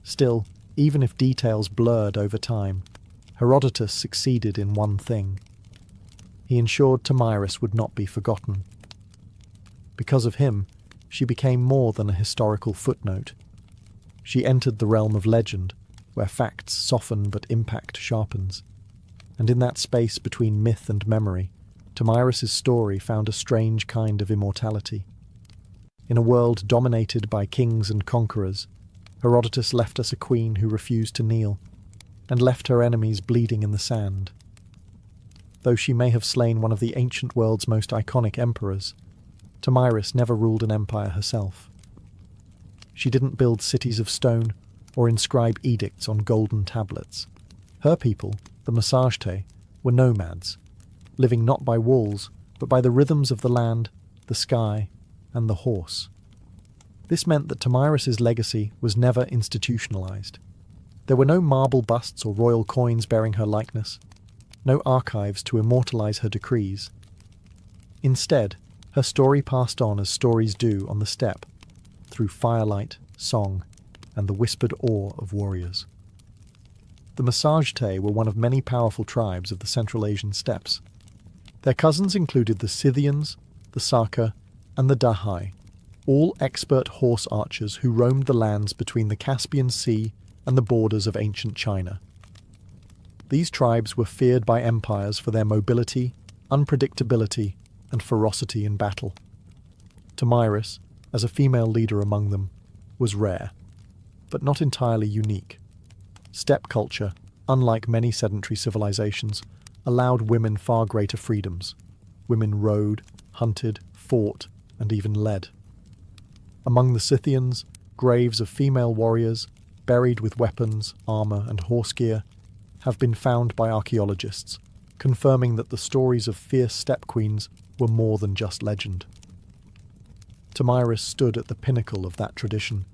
Still, even if details blurred over time, Herodotus succeeded in one thing. He ensured Tomyris would not be forgotten. Because of him, she became more than a historical footnote. She entered the realm of legend, where facts soften but impact sharpens. And in that space between myth and memory, Tomyris's story found a strange kind of immortality. In a world dominated by kings and conquerors, Herodotus left us a queen who refused to kneel, and left her enemies bleeding in the sand. Though she may have slain one of the ancient world's most iconic emperors, Tomyris never ruled an empire herself. She didn't build cities of stone or inscribe edicts on golden tablets. Her people, the Massageté, were nomads, living not by walls, but by the rhythms of the land, the sky, and the horse. This meant that Tomyris's legacy was never institutionalized. There were no marble busts or royal coins bearing her likeness, no archives to immortalize her decrees. Instead, her story passed on as stories do on the steppe, through firelight, song, and the whispered awe of warriors. The Massageté were one of many powerful tribes of the Central Asian steppes. Their cousins included the Scythians, the Saka, and the Dahai, all expert horse archers who roamed the lands between the Caspian Sea and the borders of ancient China. These tribes were feared by empires for their mobility, unpredictability, and ferocity in battle. Tomyris, as a female leader among them, was rare, but not entirely unique. Steppe culture, unlike many sedentary civilizations, allowed women far greater freedoms. Women rode, hunted, fought, and even led. Among the Scythians, graves of female warriors, buried with weapons, armour, and horse gear, have been found by archaeologists, confirming that the stories of fierce steppe queens were more than just legend. Tomyris stood at the pinnacle of that tradition.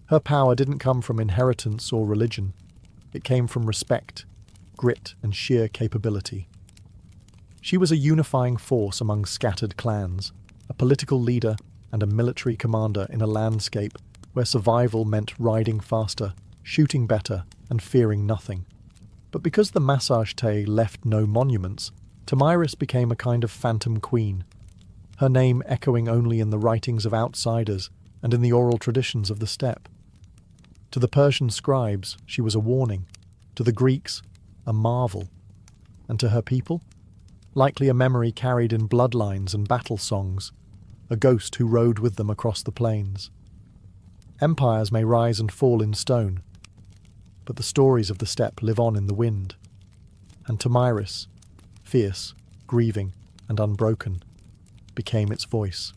Her power didn't come from inheritance or religion. It came from respect, grit and sheer capability. She was a unifying force among scattered clans, a political leader and a military commander in a landscape where survival meant riding faster, shooting better, and fearing nothing. But because the massage tale left no monuments, Tomyris became a kind of phantom queen, her name echoing only in the writings of outsiders and in the oral traditions of the steppe. To the Persian scribes, she was a warning, to the Greeks, a marvel, and to her people, likely a memory carried in bloodlines and battle songs, a ghost who rode with them across the plains. Empires may rise and fall in stone, but the stories of the steppe live on in the wind. And Tomyris, fierce, grieving, and unbroken, became its voice.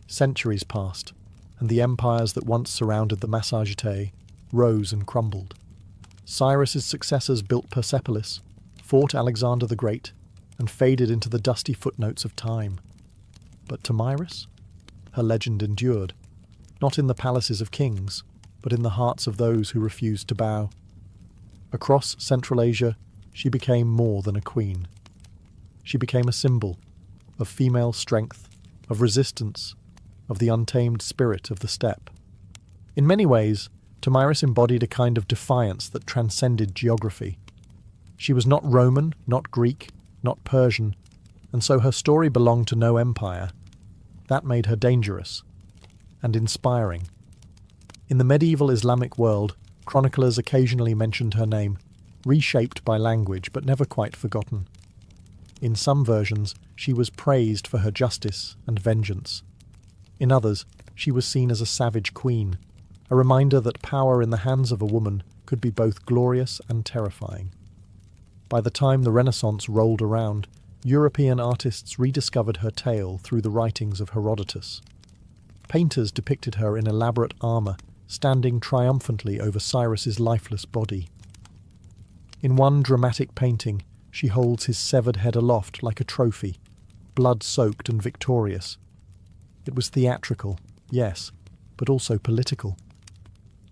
Centuries passed, and the empires that once surrounded the Massagetae rose and crumbled. Cyrus's successors built Persepolis, fought Alexander the Great, and faded into the dusty footnotes of time. But Tomyris? Her legend endured, not in the palaces of kings, but in the hearts of those who refused to bow. Across Central Asia, she became more than a queen. She became a symbol of female strength, of resistance, of the untamed spirit of the steppe. In many ways, Tomyris embodied a kind of defiance that transcended geography. She was not Roman, not Greek, not Persian, and so her story belonged to no empire. That made her dangerous and inspiring. In the medieval Islamic world, chroniclers occasionally mentioned her name, reshaped by language but never quite forgotten. In some versions, she was praised for her justice and vengeance. In others, she was seen as a savage queen, a reminder that power in the hands of a woman could be both glorious and terrifying. By the time the Renaissance rolled around, European artists rediscovered her tale through the writings of Herodotus. Painters depicted her in elaborate armour, standing triumphantly over Cyrus's lifeless body. In one dramatic painting, she holds his severed head aloft like a trophy, blood-soaked and victorious. It was theatrical, yes, but also political.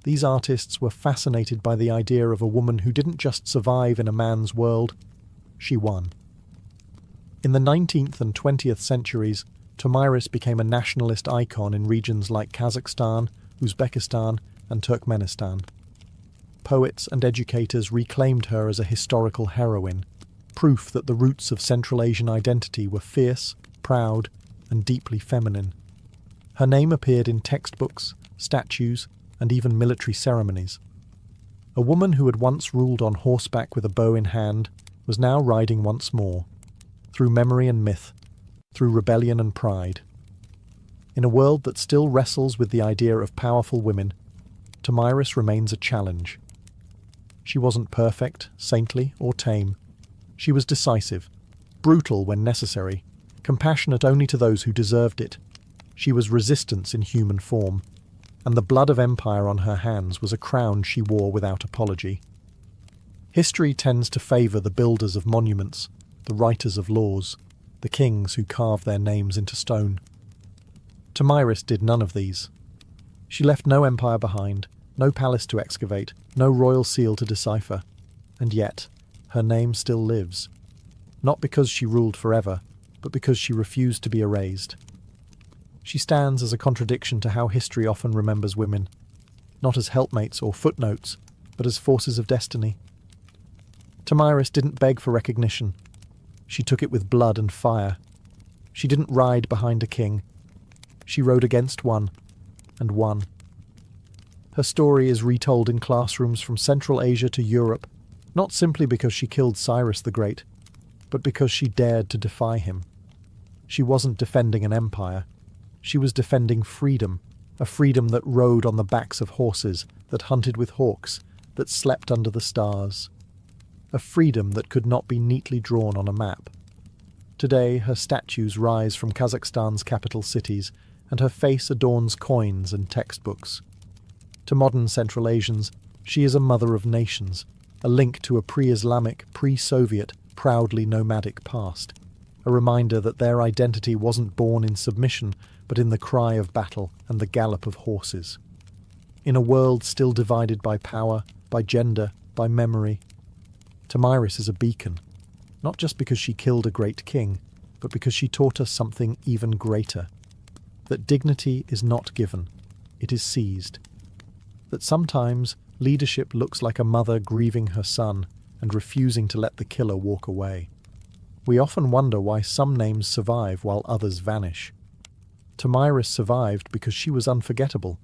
These artists were fascinated by the idea of a woman who didn't just survive in a man's world, she won. In the 19th and 20th centuries, Tomyris became a nationalist icon in regions like Kazakhstan, Uzbekistan, and Turkmenistan. Poets and educators reclaimed her as a historical heroine, proof that the roots of Central Asian identity were fierce, proud, and deeply feminine. Her name appeared in textbooks, statues, and even military ceremonies. A woman who had once ruled on horseback with a bow in hand was now riding once more, through memory and myth, through rebellion and pride. In a world that still wrestles with the idea of powerful women, Tomyris remains a challenge. She wasn't perfect, saintly, or tame. She was decisive, brutal when necessary, compassionate only to those who deserved it. She was resistance in human form, and the blood of empire on her hands was a crown she wore without apology. History tends to favour the builders of monuments, the writers of laws, the kings who carve their names into stone. Tomyris did none of these. She left no empire behind, no palace to excavate, no royal seal to decipher, and yet her name still lives, not because she ruled forever, but because she refused to be erased. She stands as a contradiction to how history often remembers women, not as helpmates or footnotes, but as forces of destiny. Tomyris didn't beg for recognition. She took it with blood and fire. She didn't ride behind a king. She rode against one, and won. Her story is retold in classrooms from Central Asia to Europe, not simply because she killed Cyrus the Great, but because she dared to defy him. She wasn't defending an empire. She was defending freedom, a freedom that rode on the backs of horses, that hunted with hawks, that slept under the stars. A freedom that could not be neatly drawn on a map. Today, her statues rise from Kazakhstan's capital cities, and her face adorns coins and textbooks. To modern Central Asians, she is a mother of nations, a link to a pre-Islamic, pre-Soviet, proudly nomadic past, a reminder that their identity wasn't born in submission, but in the cry of battle and the gallop of horses. In a world still divided by power, by gender, by memory, Tamiris is a beacon, not just because she killed a great king, but because she taught us something even greater. That dignity is not given, it is seized. That sometimes leadership looks like a mother grieving her son and refusing to let the killer walk away. We often wonder why some names survive while others vanish. Tamiris survived because she was unforgettable,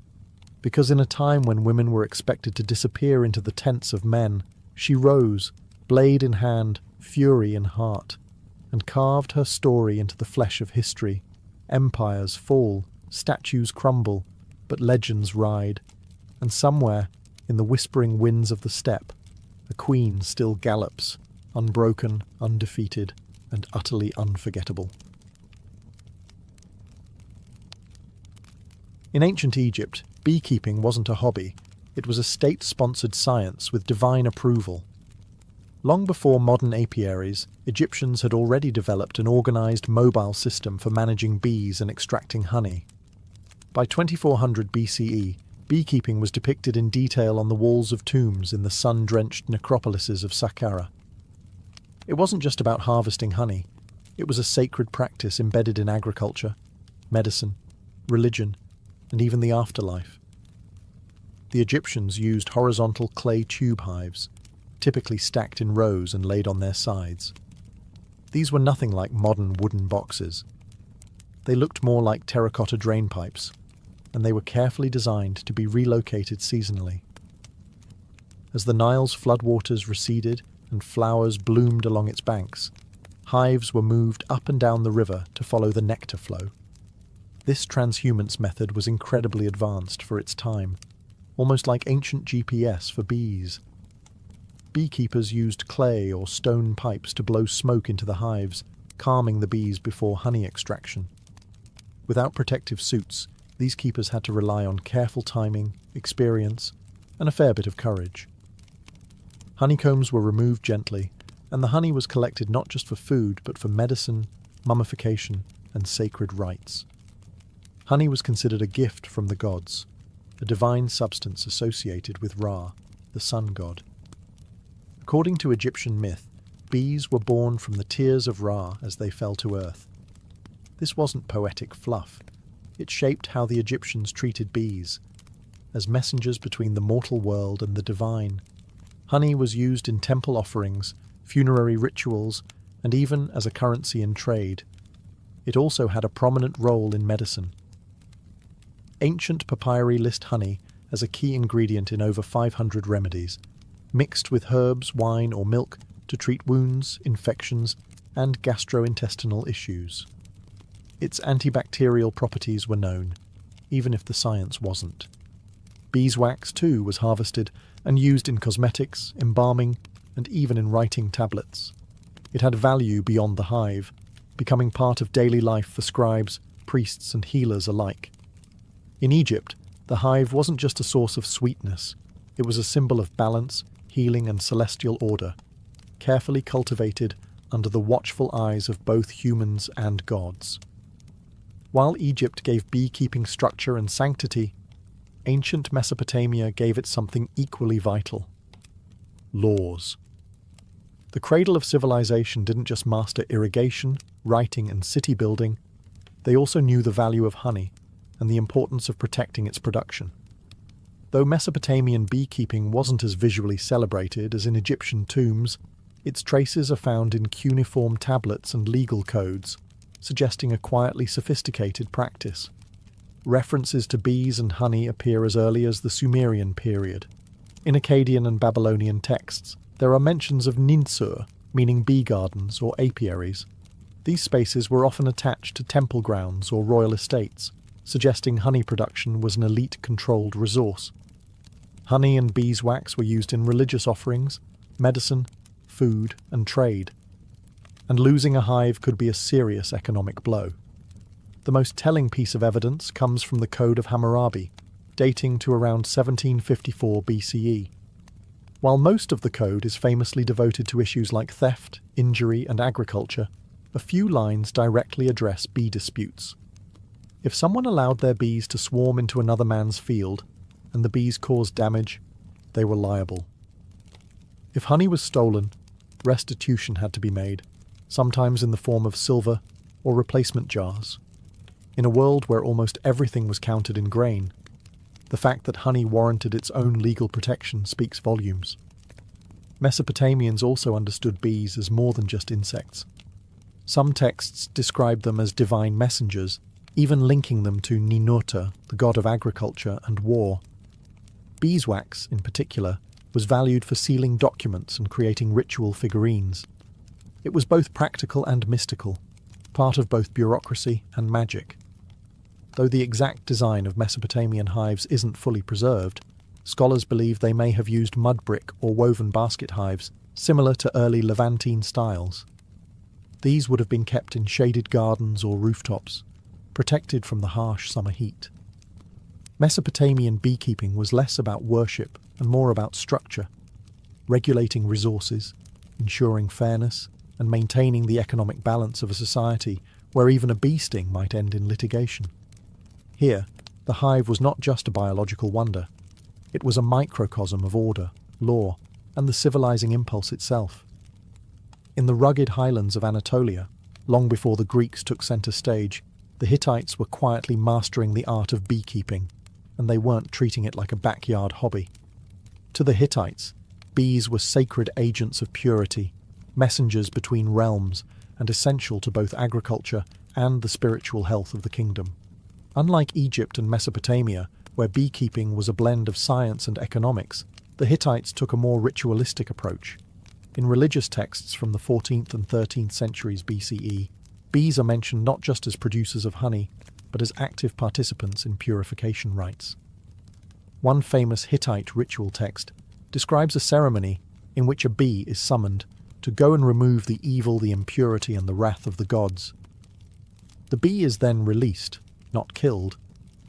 because in a time when women were expected to disappear into the tents of men, she rose, blade in hand, fury in heart, and carved her story into the flesh of history. Empires fall, statues crumble, but legends ride, and somewhere, in the whispering winds of the steppe, a queen still gallops, unbroken, undefeated, and utterly unforgettable. In ancient Egypt, beekeeping wasn't a hobby, it was a state-sponsored science with divine approval. Long before modern apiaries, Egyptians had already developed an organized mobile system for managing bees and extracting honey. By 2400 BCE, beekeeping was depicted in detail on the walls of tombs in the sun-drenched necropolises of Saqqara. It wasn't just about harvesting honey, it was a sacred practice embedded in agriculture, medicine, religion, and even the afterlife. The Egyptians used horizontal clay tube hives, typically stacked in rows and laid on their sides. These were nothing like modern wooden boxes. They looked more like terracotta drain pipes, and they were carefully designed to be relocated seasonally. As the Nile's floodwaters receded and flowers bloomed along its banks, hives were moved up and down the river to follow the nectar flow. This transhumance method was incredibly advanced for its time, almost like ancient GPS for bees. Beekeepers used clay or stone pipes to blow smoke into the hives, calming the bees before honey extraction. Without protective suits, these keepers had to rely on careful timing, experience, and a fair bit of courage. Honeycombs were removed gently, and the honey was collected not just for food, but for medicine, mummification, and sacred rites. Honey was considered a gift from the gods, a divine substance associated with Ra, the sun god. According to Egyptian myth, bees were born from the tears of Ra as they fell to earth. This wasn't poetic fluff. It shaped how the Egyptians treated bees, as messengers between the mortal world and the divine. Honey was used in temple offerings, funerary rituals, and even as a currency in trade. It also had a prominent role in medicine. Ancient papyri list honey as a key ingredient in over 500 remedies, mixed with herbs, wine, or milk to treat wounds, infections, and gastrointestinal issues. Its antibacterial properties were known, even if the science wasn't. Beeswax, too, was harvested and used in cosmetics, embalming, and even in writing tablets. It had value beyond the hive, becoming part of daily life for scribes, priests, and healers alike. In Egypt, the hive wasn't just a source of sweetness, it was a symbol of balance, healing, and celestial order, carefully cultivated under the watchful eyes of both humans and gods. While Egypt gave beekeeping structure and sanctity, ancient Mesopotamia gave it something equally vital: laws. The cradle of civilization didn't just master irrigation, writing, and city building, they also knew the value of honey and the importance of protecting its production. Though Mesopotamian beekeeping wasn't as visually celebrated as in Egyptian tombs, its traces are found in cuneiform tablets and legal codes, suggesting a quietly sophisticated practice. References to bees and honey appear as early as the Sumerian period. In Akkadian and Babylonian texts, there are mentions of ninsur, meaning bee gardens or apiaries. These spaces were often attached to temple grounds or royal estates, suggesting honey production was an elite-controlled resource. Honey and beeswax were used in religious offerings, medicine, food, and trade. And losing a hive could be a serious economic blow. The most telling piece of evidence comes from the Code of Hammurabi, dating to around 1754 BCE. While most of the code is famously devoted to issues like theft, injury, and agriculture, a few lines directly address bee disputes. If someone allowed their bees to swarm into another man's field, and the bees caused damage, they were liable. If honey was stolen, restitution had to be made, sometimes in the form of silver or replacement jars. In a world where almost everything was counted in grain, the fact that honey warranted its own legal protection speaks volumes. Mesopotamians also understood bees as more than just insects. Some texts describe them as divine messengers, even linking them to Ninurta, the god of agriculture and war. Beeswax, in particular, was valued for sealing documents and creating ritual figurines. It was both practical and mystical, part of both bureaucracy and magic. Though the exact design of Mesopotamian hives isn't fully preserved, scholars believe they may have used mud brick or woven basket hives, similar to early Levantine styles. These would have been kept in shaded gardens or rooftops, protected from the harsh summer heat. Mesopotamian beekeeping was less about worship and more about structure, regulating resources, ensuring fairness, and maintaining the economic balance of a society where even a bee sting might end in litigation. Here, the hive was not just a biological wonder. It was a microcosm of order, law, and the civilizing impulse itself. In the rugged highlands of Anatolia, long before the Greeks took center stage, the Hittites were quietly mastering the art of beekeeping, and they weren't treating it like a backyard hobby. To the Hittites, bees were sacred agents of purity, messengers between realms, and essential to both agriculture and the spiritual health of the kingdom. Unlike Egypt and Mesopotamia, where beekeeping was a blend of science and economics, the Hittites took a more ritualistic approach. In religious texts from the 14th and 13th centuries BCE, bees are mentioned not just as producers of honey, but as active participants in purification rites. One famous Hittite ritual text describes a ceremony in which a bee is summoned to go and remove the evil, the impurity, and the wrath of the gods. The bee is then released, not killed,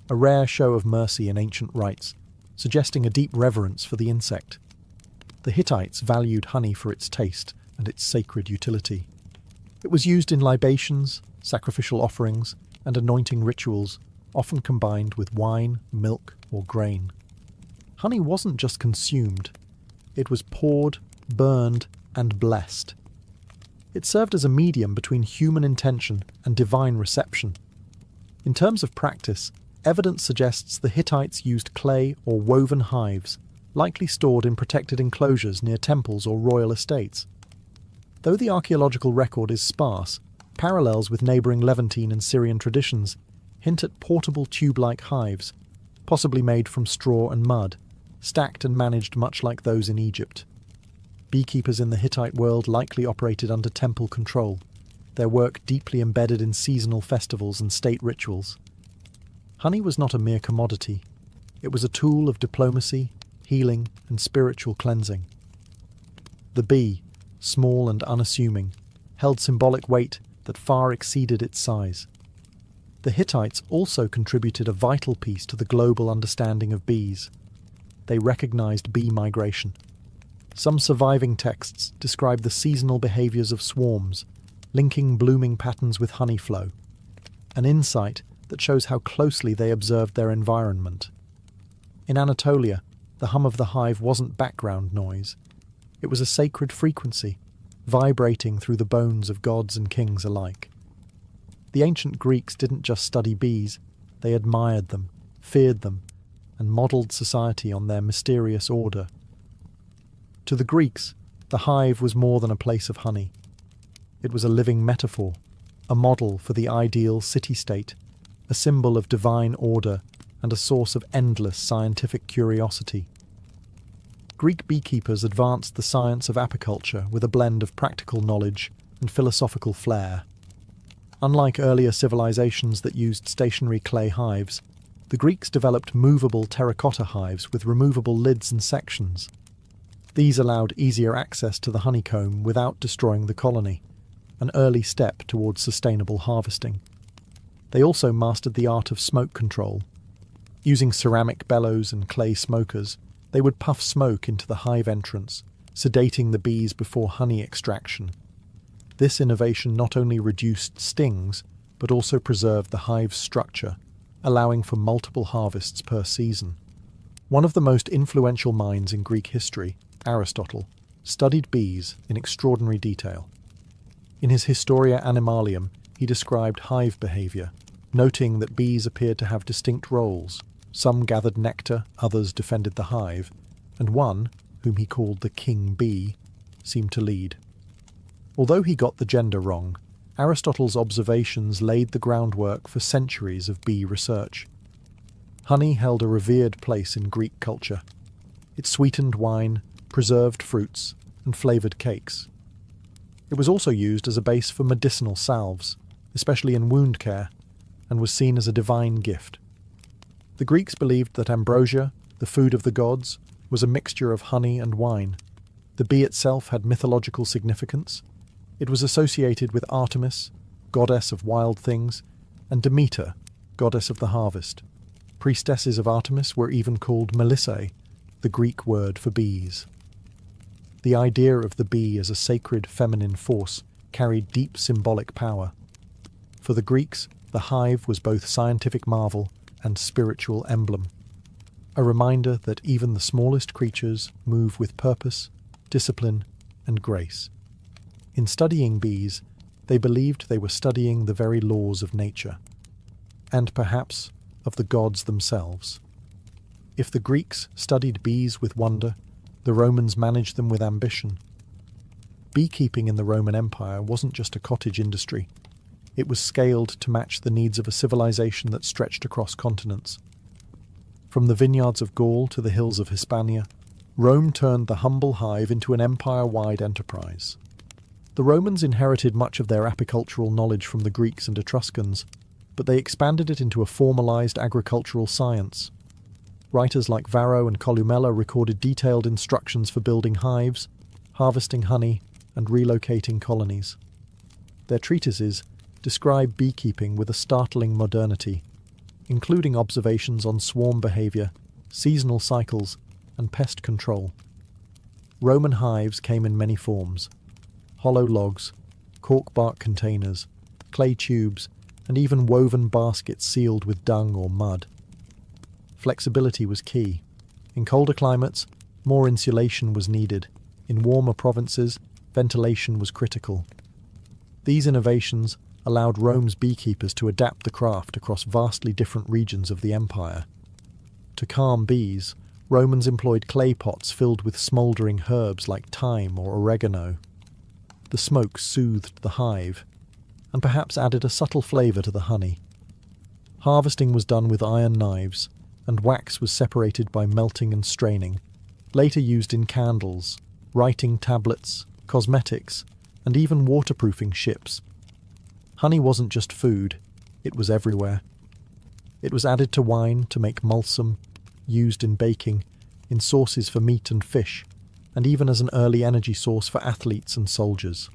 a rare show of mercy in ancient rites, suggesting a deep reverence for the insect. The Hittites valued honey for its taste and its sacred utility. It was used in libations, sacrificial offerings, and anointing rituals, often combined with wine, milk, or grain. Honey wasn't just consumed, it was poured, burned, and blessed. It served as a medium between human intention and divine reception. In terms of practice, evidence suggests the Hittites used clay or woven hives, likely stored in protected enclosures near temples or royal estates. Though the archaeological record is sparse, parallels with neighbouring Levantine and Syrian traditions hint at portable tube-like hives, possibly made from straw and mud, stacked and managed much like those in Egypt. Beekeepers in the Hittite world likely operated under temple control, their work deeply embedded in seasonal festivals and state rituals. Honey was not a mere commodity. It was a tool of diplomacy, healing, and spiritual cleansing. The bee, small and unassuming, held symbolic weight that far exceeded its size. The Hittites also contributed a vital piece to the global understanding of bees. They recognized bee migration. Some surviving texts describe the seasonal behaviors of swarms, linking blooming patterns with honey flow, an insight that shows how closely they observed their environment. In Anatolia, the hum of the hive wasn't background noise. It was a sacred frequency, vibrating through the bones of gods and kings alike. The ancient Greeks didn't just study bees, they admired them, feared them, and modelled society on their mysterious order. To the Greeks, the hive was more than a place of honey. It was a living metaphor, a model for the ideal city-state, a symbol of divine order, and a source of endless scientific curiosity. Greek beekeepers advanced the science of apiculture with a blend of practical knowledge and philosophical flair. Unlike earlier civilizations that used stationary clay hives, the Greeks developed movable terracotta hives with removable lids and sections. These allowed easier access to the honeycomb without destroying the colony, an early step towards sustainable harvesting. They also mastered the art of smoke control. Using ceramic bellows and clay smokers, they would puff smoke into the hive entrance, sedating the bees before honey extraction. This innovation not only reduced stings, but also preserved the hive's structure, allowing for multiple harvests per season. One of the most influential minds in Greek history, Aristotle, studied bees in extraordinary detail. In his Historia Animalium, he described hive behaviour, noting that bees appeared to have distinct roles. Some gathered nectar, others defended the hive, and one, whom he called the king bee, seemed to lead. Although he got the gender wrong, Aristotle's observations laid the groundwork for centuries of bee research. Honey held a revered place in Greek culture. It sweetened wine, preserved fruits, and flavoured cakes. It was also used as a base for medicinal salves, especially in wound care, and was seen as a divine gift. The Greeks believed that ambrosia, the food of the gods, was a mixture of honey and wine. The bee itself had mythological significance. It was associated with Artemis, goddess of wild things, and Demeter, goddess of the harvest. Priestesses of Artemis were even called Melissae, the Greek word for bees. The idea of the bee as a sacred feminine force carried deep symbolic power. For the Greeks, the hive was both scientific marvel and spiritual emblem, a reminder that even the smallest creatures move with purpose, discipline, and grace. In studying bees, they believed they were studying the very laws of nature, and perhaps of the gods themselves. If the Greeks studied bees with wonder, the Romans managed them with ambition. Beekeeping in the Roman Empire wasn't just a cottage industry. It was scaled to match the needs of a civilization that stretched across continents. From the vineyards of Gaul to the hills of Hispania, Rome turned the humble hive into an empire-wide enterprise. The Romans inherited much of their apicultural knowledge from the Greeks and Etruscans, but they expanded it into a formalized agricultural science. Writers like Varro and Columella recorded detailed instructions for building hives, harvesting honey, and relocating colonies. Their treatises describe beekeeping with a startling modernity, including observations on swarm behavior, seasonal cycles, and pest control. Roman hives came in many forms: hollow logs, cork bark containers, clay tubes, and even woven baskets sealed with dung or mud. Flexibility was key. In colder climates, more insulation was needed. In warmer provinces, ventilation was critical. These innovations allowed Rome's beekeepers to adapt the craft across vastly different regions of the empire. To calm bees, Romans employed clay pots filled with smouldering herbs like thyme or oregano. The smoke soothed the hive, and perhaps added a subtle flavour to the honey. Harvesting was done with iron knives, and wax was separated by melting and straining, later used in candles, writing tablets, cosmetics, and even waterproofing ships. Honey wasn't just food, it was everywhere. It was added to wine to make mulsum, used in baking, in sauces for meat and fish, and even as an early energy source for athletes and soldiers.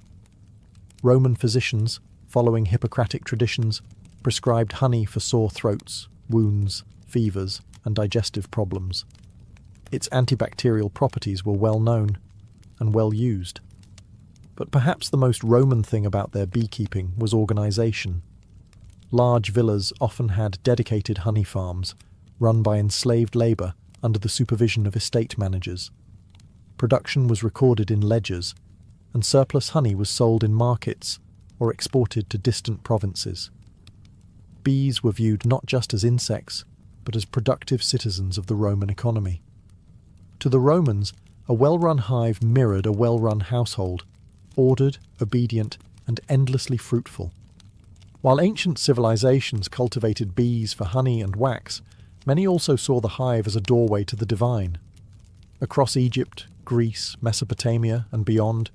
Roman physicians, following Hippocratic traditions, prescribed honey for sore throats, wounds, fevers, and digestive problems. Its antibacterial properties were well known and well used. But perhaps the most Roman thing about their beekeeping was organisation. Large villas often had dedicated honey farms, run by enslaved labour under the supervision of estate managers. Production was recorded in ledgers, and surplus honey was sold in markets or exported to distant provinces. Bees were viewed not just as insects, but as productive citizens of the Roman economy. To the Romans, a well-run hive mirrored a well-run household, ordered, obedient, and endlessly fruitful. While ancient civilizations cultivated bees for honey and wax, many also saw the hive as a doorway to the divine. Across Egypt, Greece, Mesopotamia, and beyond,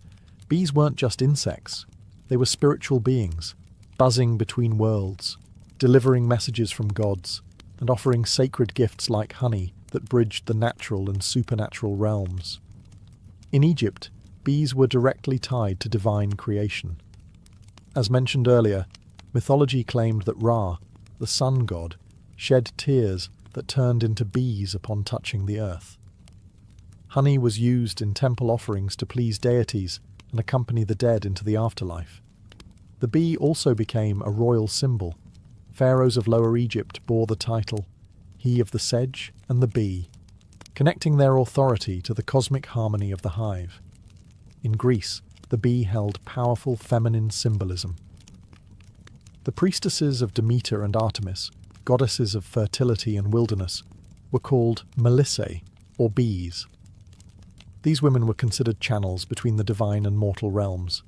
bees weren't just insects. They were spiritual beings, buzzing between worlds, delivering messages from gods, and offering sacred gifts like honey that bridged the natural and supernatural realms. In Egypt, bees were directly tied to divine creation. As mentioned earlier, mythology claimed that Ra, the sun god, shed tears that turned into bees upon touching the earth. Honey was used in temple offerings to please deities and accompany the dead into the afterlife. The bee also became a royal symbol. Pharaohs of Lower Egypt bore the title, he of the sedge and the bee, connecting their authority to the cosmic harmony of the hive. In Greece, the bee held powerful feminine symbolism. The priestesses of Demeter and Artemis, goddesses of fertility and wilderness, were called melissae, or bees. These women were considered channels between the divine and mortal realms.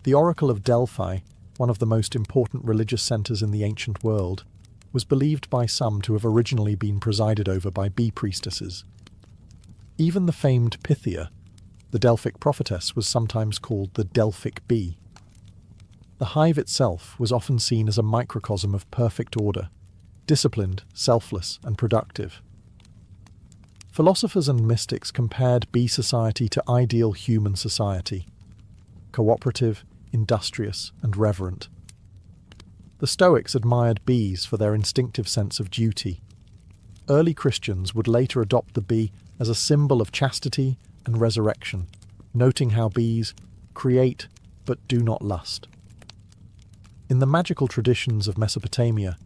The Oracle of Delphi, one of the most important religious centres in the ancient world, was believed by some to have originally been presided over by bee priestesses. Even the famed Pythia, the Delphic prophetess, was sometimes called the Delphic bee. The hive itself was often seen as a microcosm of perfect order, disciplined, selfless, and productive. Philosophers and mystics compared bee society to ideal human society: cooperative, industrious, and reverent. The Stoics admired bees for their instinctive sense of duty. Early Christians would later adopt the bee as a symbol of chastity and resurrection, noting how bees create but do not lust. In the magical traditions of Mesopotamia,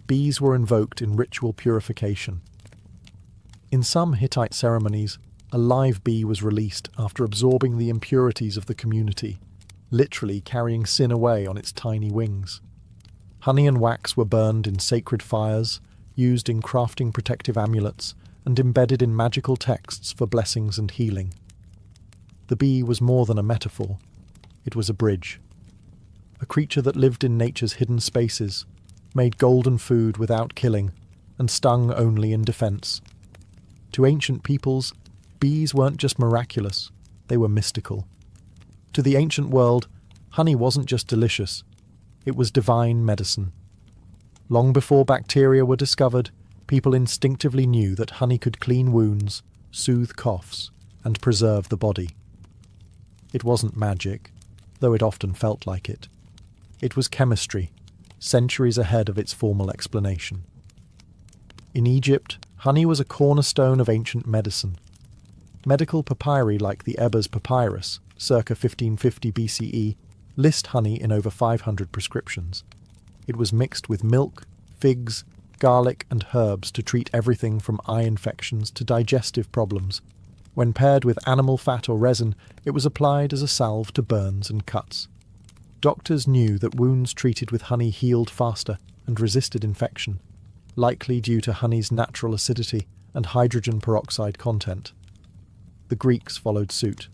bees were invoked in ritual purification. In some Hittite ceremonies, a live bee was released after absorbing the impurities of the community, literally carrying sin away on its tiny wings. Honey and wax were burned in sacred fires, used in crafting protective amulets, and embedded in magical texts for blessings and healing. The bee was more than a metaphor. It was a bridge. A creature that lived in nature's hidden spaces, made golden food without killing, and stung only in defense. To ancient peoples, bees weren't just miraculous, they were mystical. To the ancient world, honey wasn't just delicious, it was divine medicine. Long before bacteria were discovered, people instinctively knew that honey could clean wounds, soothe coughs, and preserve the body. It wasn't magic, though it often felt like it. It was chemistry, centuries ahead of its formal explanation. In Egypt, honey was a cornerstone of ancient medicine. Medical papyri like the Ebers Papyrus, circa 1550 BCE, list honey in over 500 prescriptions. It was mixed with milk, figs, garlic and herbs to treat everything from eye infections to digestive problems. When paired with animal fat or resin, it was applied as a salve to burns and cuts. Doctors knew that wounds treated with honey healed faster and resisted infection, likely due to honey's natural acidity and hydrogen peroxide content. The Greeks followed suit.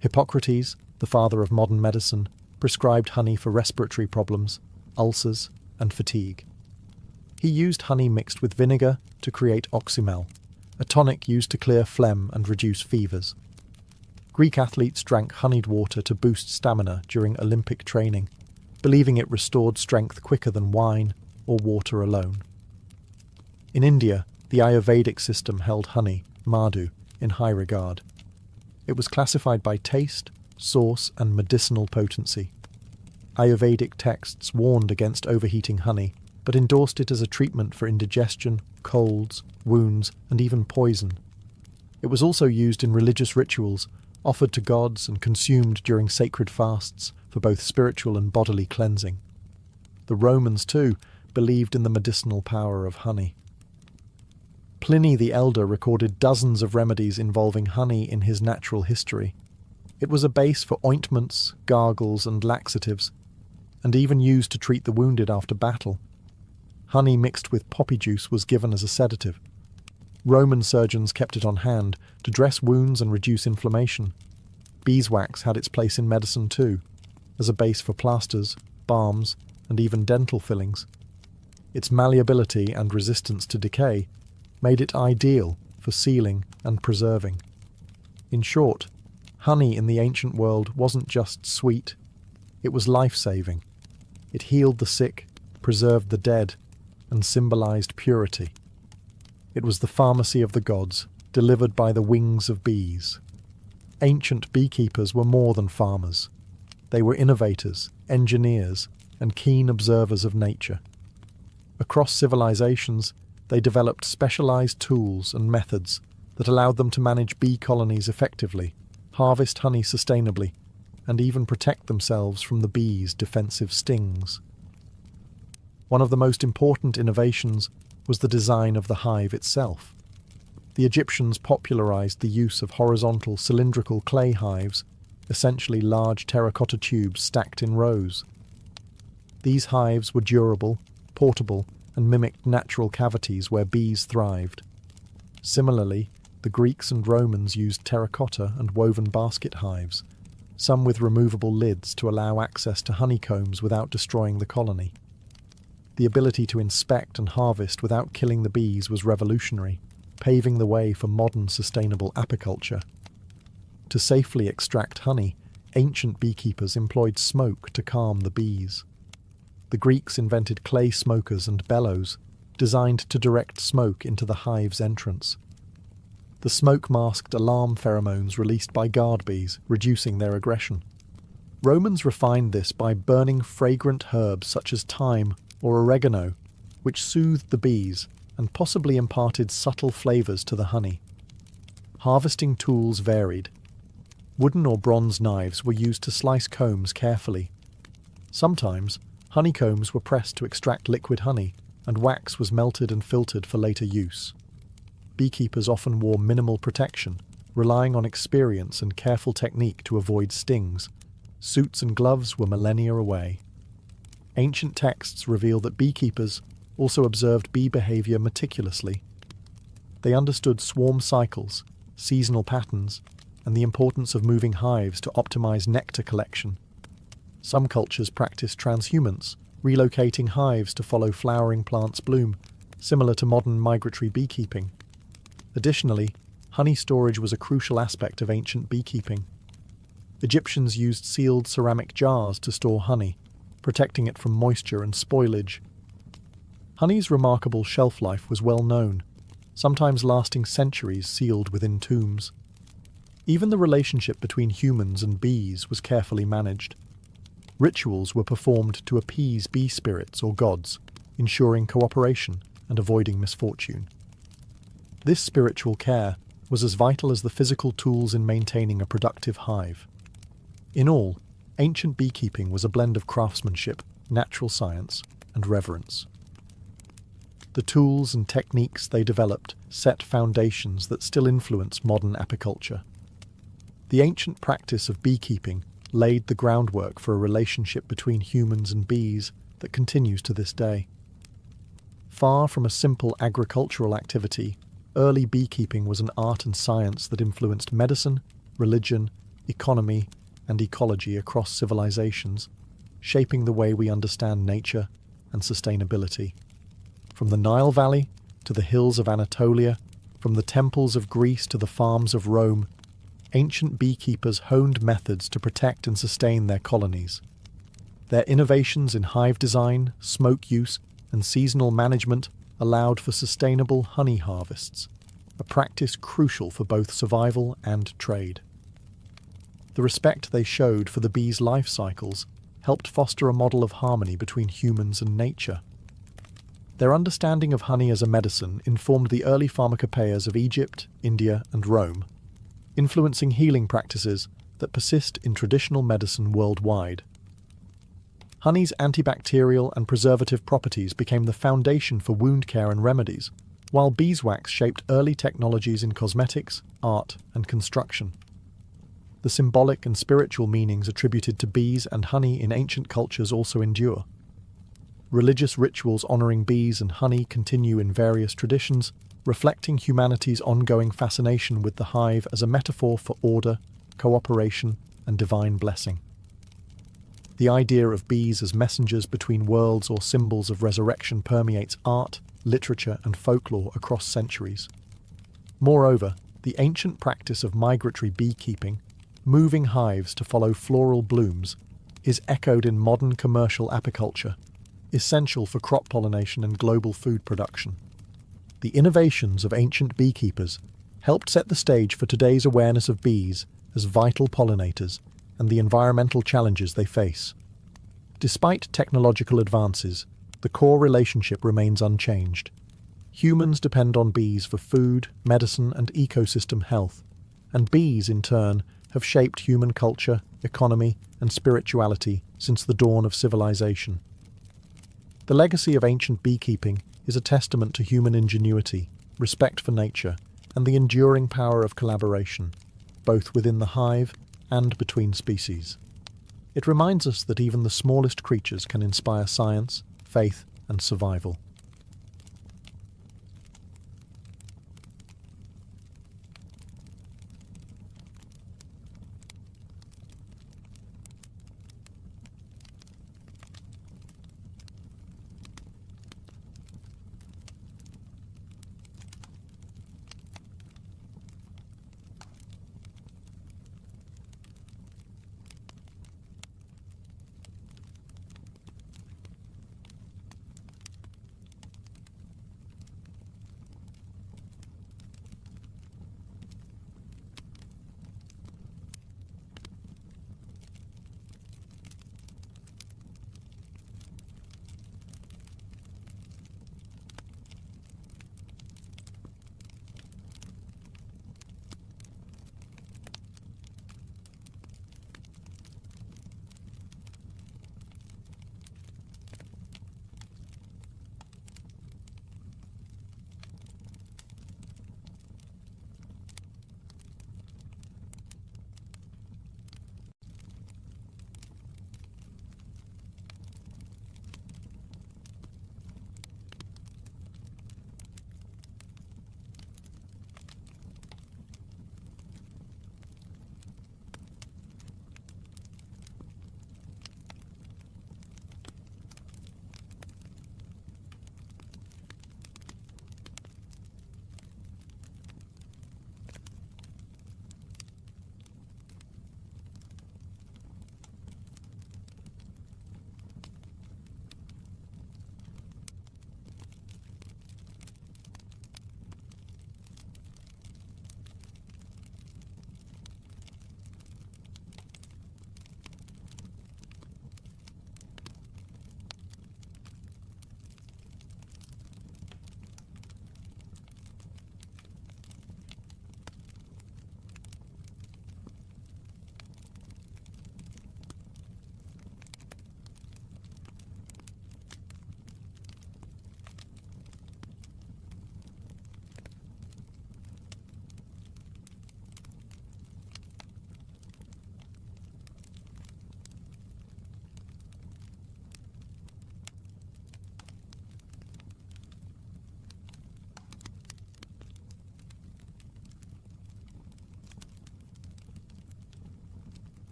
Hippocrates, the father of modern medicine, prescribed honey for respiratory problems, ulcers, and fatigue. He used honey mixed with vinegar to create oxymel, a tonic used to clear phlegm and reduce fevers. Greek athletes drank honeyed water to boost stamina during Olympic training, believing it restored strength quicker than wine or water alone. In India, the Ayurvedic system held honey, madhu, in high regard. It was classified by taste, source, and medicinal potency. Ayurvedic texts warned against overheating honey, but endorsed it as a treatment for indigestion, colds, wounds, and even poison. It was also used in religious rituals, offered to gods and consumed during sacred fasts for both spiritual and bodily cleansing. The Romans, too, believed in the medicinal power of honey. Pliny the Elder recorded dozens of remedies involving honey in his natural history. It was a base for ointments, gargles, and laxatives, and even used to treat the wounded after battle. Honey mixed with poppy juice was given as a sedative. Roman surgeons kept it on hand to dress wounds and reduce inflammation. Beeswax had its place in medicine too, as a base for plasters, balms, and even dental fillings. Its malleability and resistance to decay made it ideal for sealing and preserving. In short, honey in the ancient world wasn't just sweet, it was life-saving. It healed the sick, preserved the dead, and symbolized purity. It was the pharmacy of the gods, delivered by the wings of bees. Ancient beekeepers were more than farmers. They were innovators, engineers, and keen observers of nature. Across civilizations, they developed specialized tools and methods that allowed them to manage bee colonies effectively, harvest honey sustainably, and even protect themselves from the bees' defensive stings. One of the most important innovations was the design of the hive itself. The Egyptians popularized the use of horizontal cylindrical clay hives essentially large terracotta tubes stacked in rows. These hives were durable, portable, and mimicked natural cavities where bees thrived. Similarly, the Greeks and Romans used terracotta and woven basket hives, some with removable lids to allow access to honeycombs without destroying the colony. The ability to inspect and harvest without killing the bees was revolutionary, paving the way for modern sustainable apiculture. To safely extract honey, ancient beekeepers employed smoke to calm the bees. The Greeks invented clay smokers and bellows, designed to direct smoke into the hive's entrance. The smoke masked alarm pheromones released by guard bees, reducing their aggression. Romans refined this by burning fragrant herbs such as thyme or oregano, which soothed the bees and possibly imparted subtle flavours to the honey. Harvesting tools varied. Wooden or bronze knives were used to slice combs carefully. Sometimes, honeycombs were pressed to extract liquid honey, and wax was melted and filtered for later use. Beekeepers often wore minimal protection, relying on experience and careful technique to avoid stings. Suits and gloves were millennia away. Ancient texts reveal that beekeepers also observed bee behavior meticulously. They understood swarm cycles, seasonal patterns, and the importance of moving hives to optimize nectar collection. Some cultures practiced transhumance, relocating hives to follow flowering plants' bloom, similar to modern migratory beekeeping. Additionally, honey storage was a crucial aspect of ancient beekeeping. Egyptians used sealed ceramic jars to store honey, protecting it from moisture and spoilage. Honey's remarkable shelf life was well known, sometimes lasting centuries sealed within tombs. Even the relationship between humans and bees was carefully managed. Rituals were performed to appease bee spirits or gods, ensuring cooperation and avoiding misfortune. This spiritual care was as vital as the physical tools in maintaining a productive hive. In all, ancient beekeeping was a blend of craftsmanship, natural science, and reverence. The tools and techniques they developed set foundations that still influence modern apiculture. The ancient practice of beekeeping laid the groundwork for a relationship between humans and bees that continues to this day. Far from a simple agricultural activity, early beekeeping was an art and science that influenced medicine, religion, economy, and ecology across civilizations, shaping the way we understand nature and sustainability. From the Nile Valley to the hills of Anatolia, from the temples of Greece to the farms of Rome, ancient beekeepers honed methods to protect and sustain their colonies. Their innovations in hive design, smoke use, and seasonal management allowed for sustainable honey harvests, a practice crucial for both survival and trade. The respect they showed for the bees' life cycles helped foster a model of harmony between humans and nature. Their understanding of honey as a medicine informed the early pharmacopoeias of Egypt, India, and Rome, influencing healing practices that persist in traditional medicine worldwide. Honey's antibacterial and preservative properties became the foundation for wound care and remedies, while beeswax shaped early technologies in cosmetics, art, and construction. The symbolic and spiritual meanings attributed to bees and honey in ancient cultures also endure. Religious rituals honoring bees and honey continue in various traditions, reflecting humanity's ongoing fascination with the hive as a metaphor for order, cooperation, and divine blessing. The idea of bees as messengers between worlds or symbols of resurrection permeates art, literature, and folklore across centuries. Moreover, the ancient practice of migratory beekeeping, moving hives to follow floral blooms, is echoed in modern commercial apiculture, essential for crop pollination and global food production. The innovations of ancient beekeepers helped set the stage for today's awareness of bees as vital pollinators and the environmental challenges they face. Despite technological advances, the core relationship remains unchanged. Humans depend on bees for food, medicine, and ecosystem health, and bees, in turn, have shaped human culture, economy, and spirituality since the dawn of civilization. The legacy of ancient beekeeping is a testament to human ingenuity, respect for nature, and the enduring power of collaboration, both within the hive and between species. It reminds us that even the smallest creatures can inspire science, faith, and survival.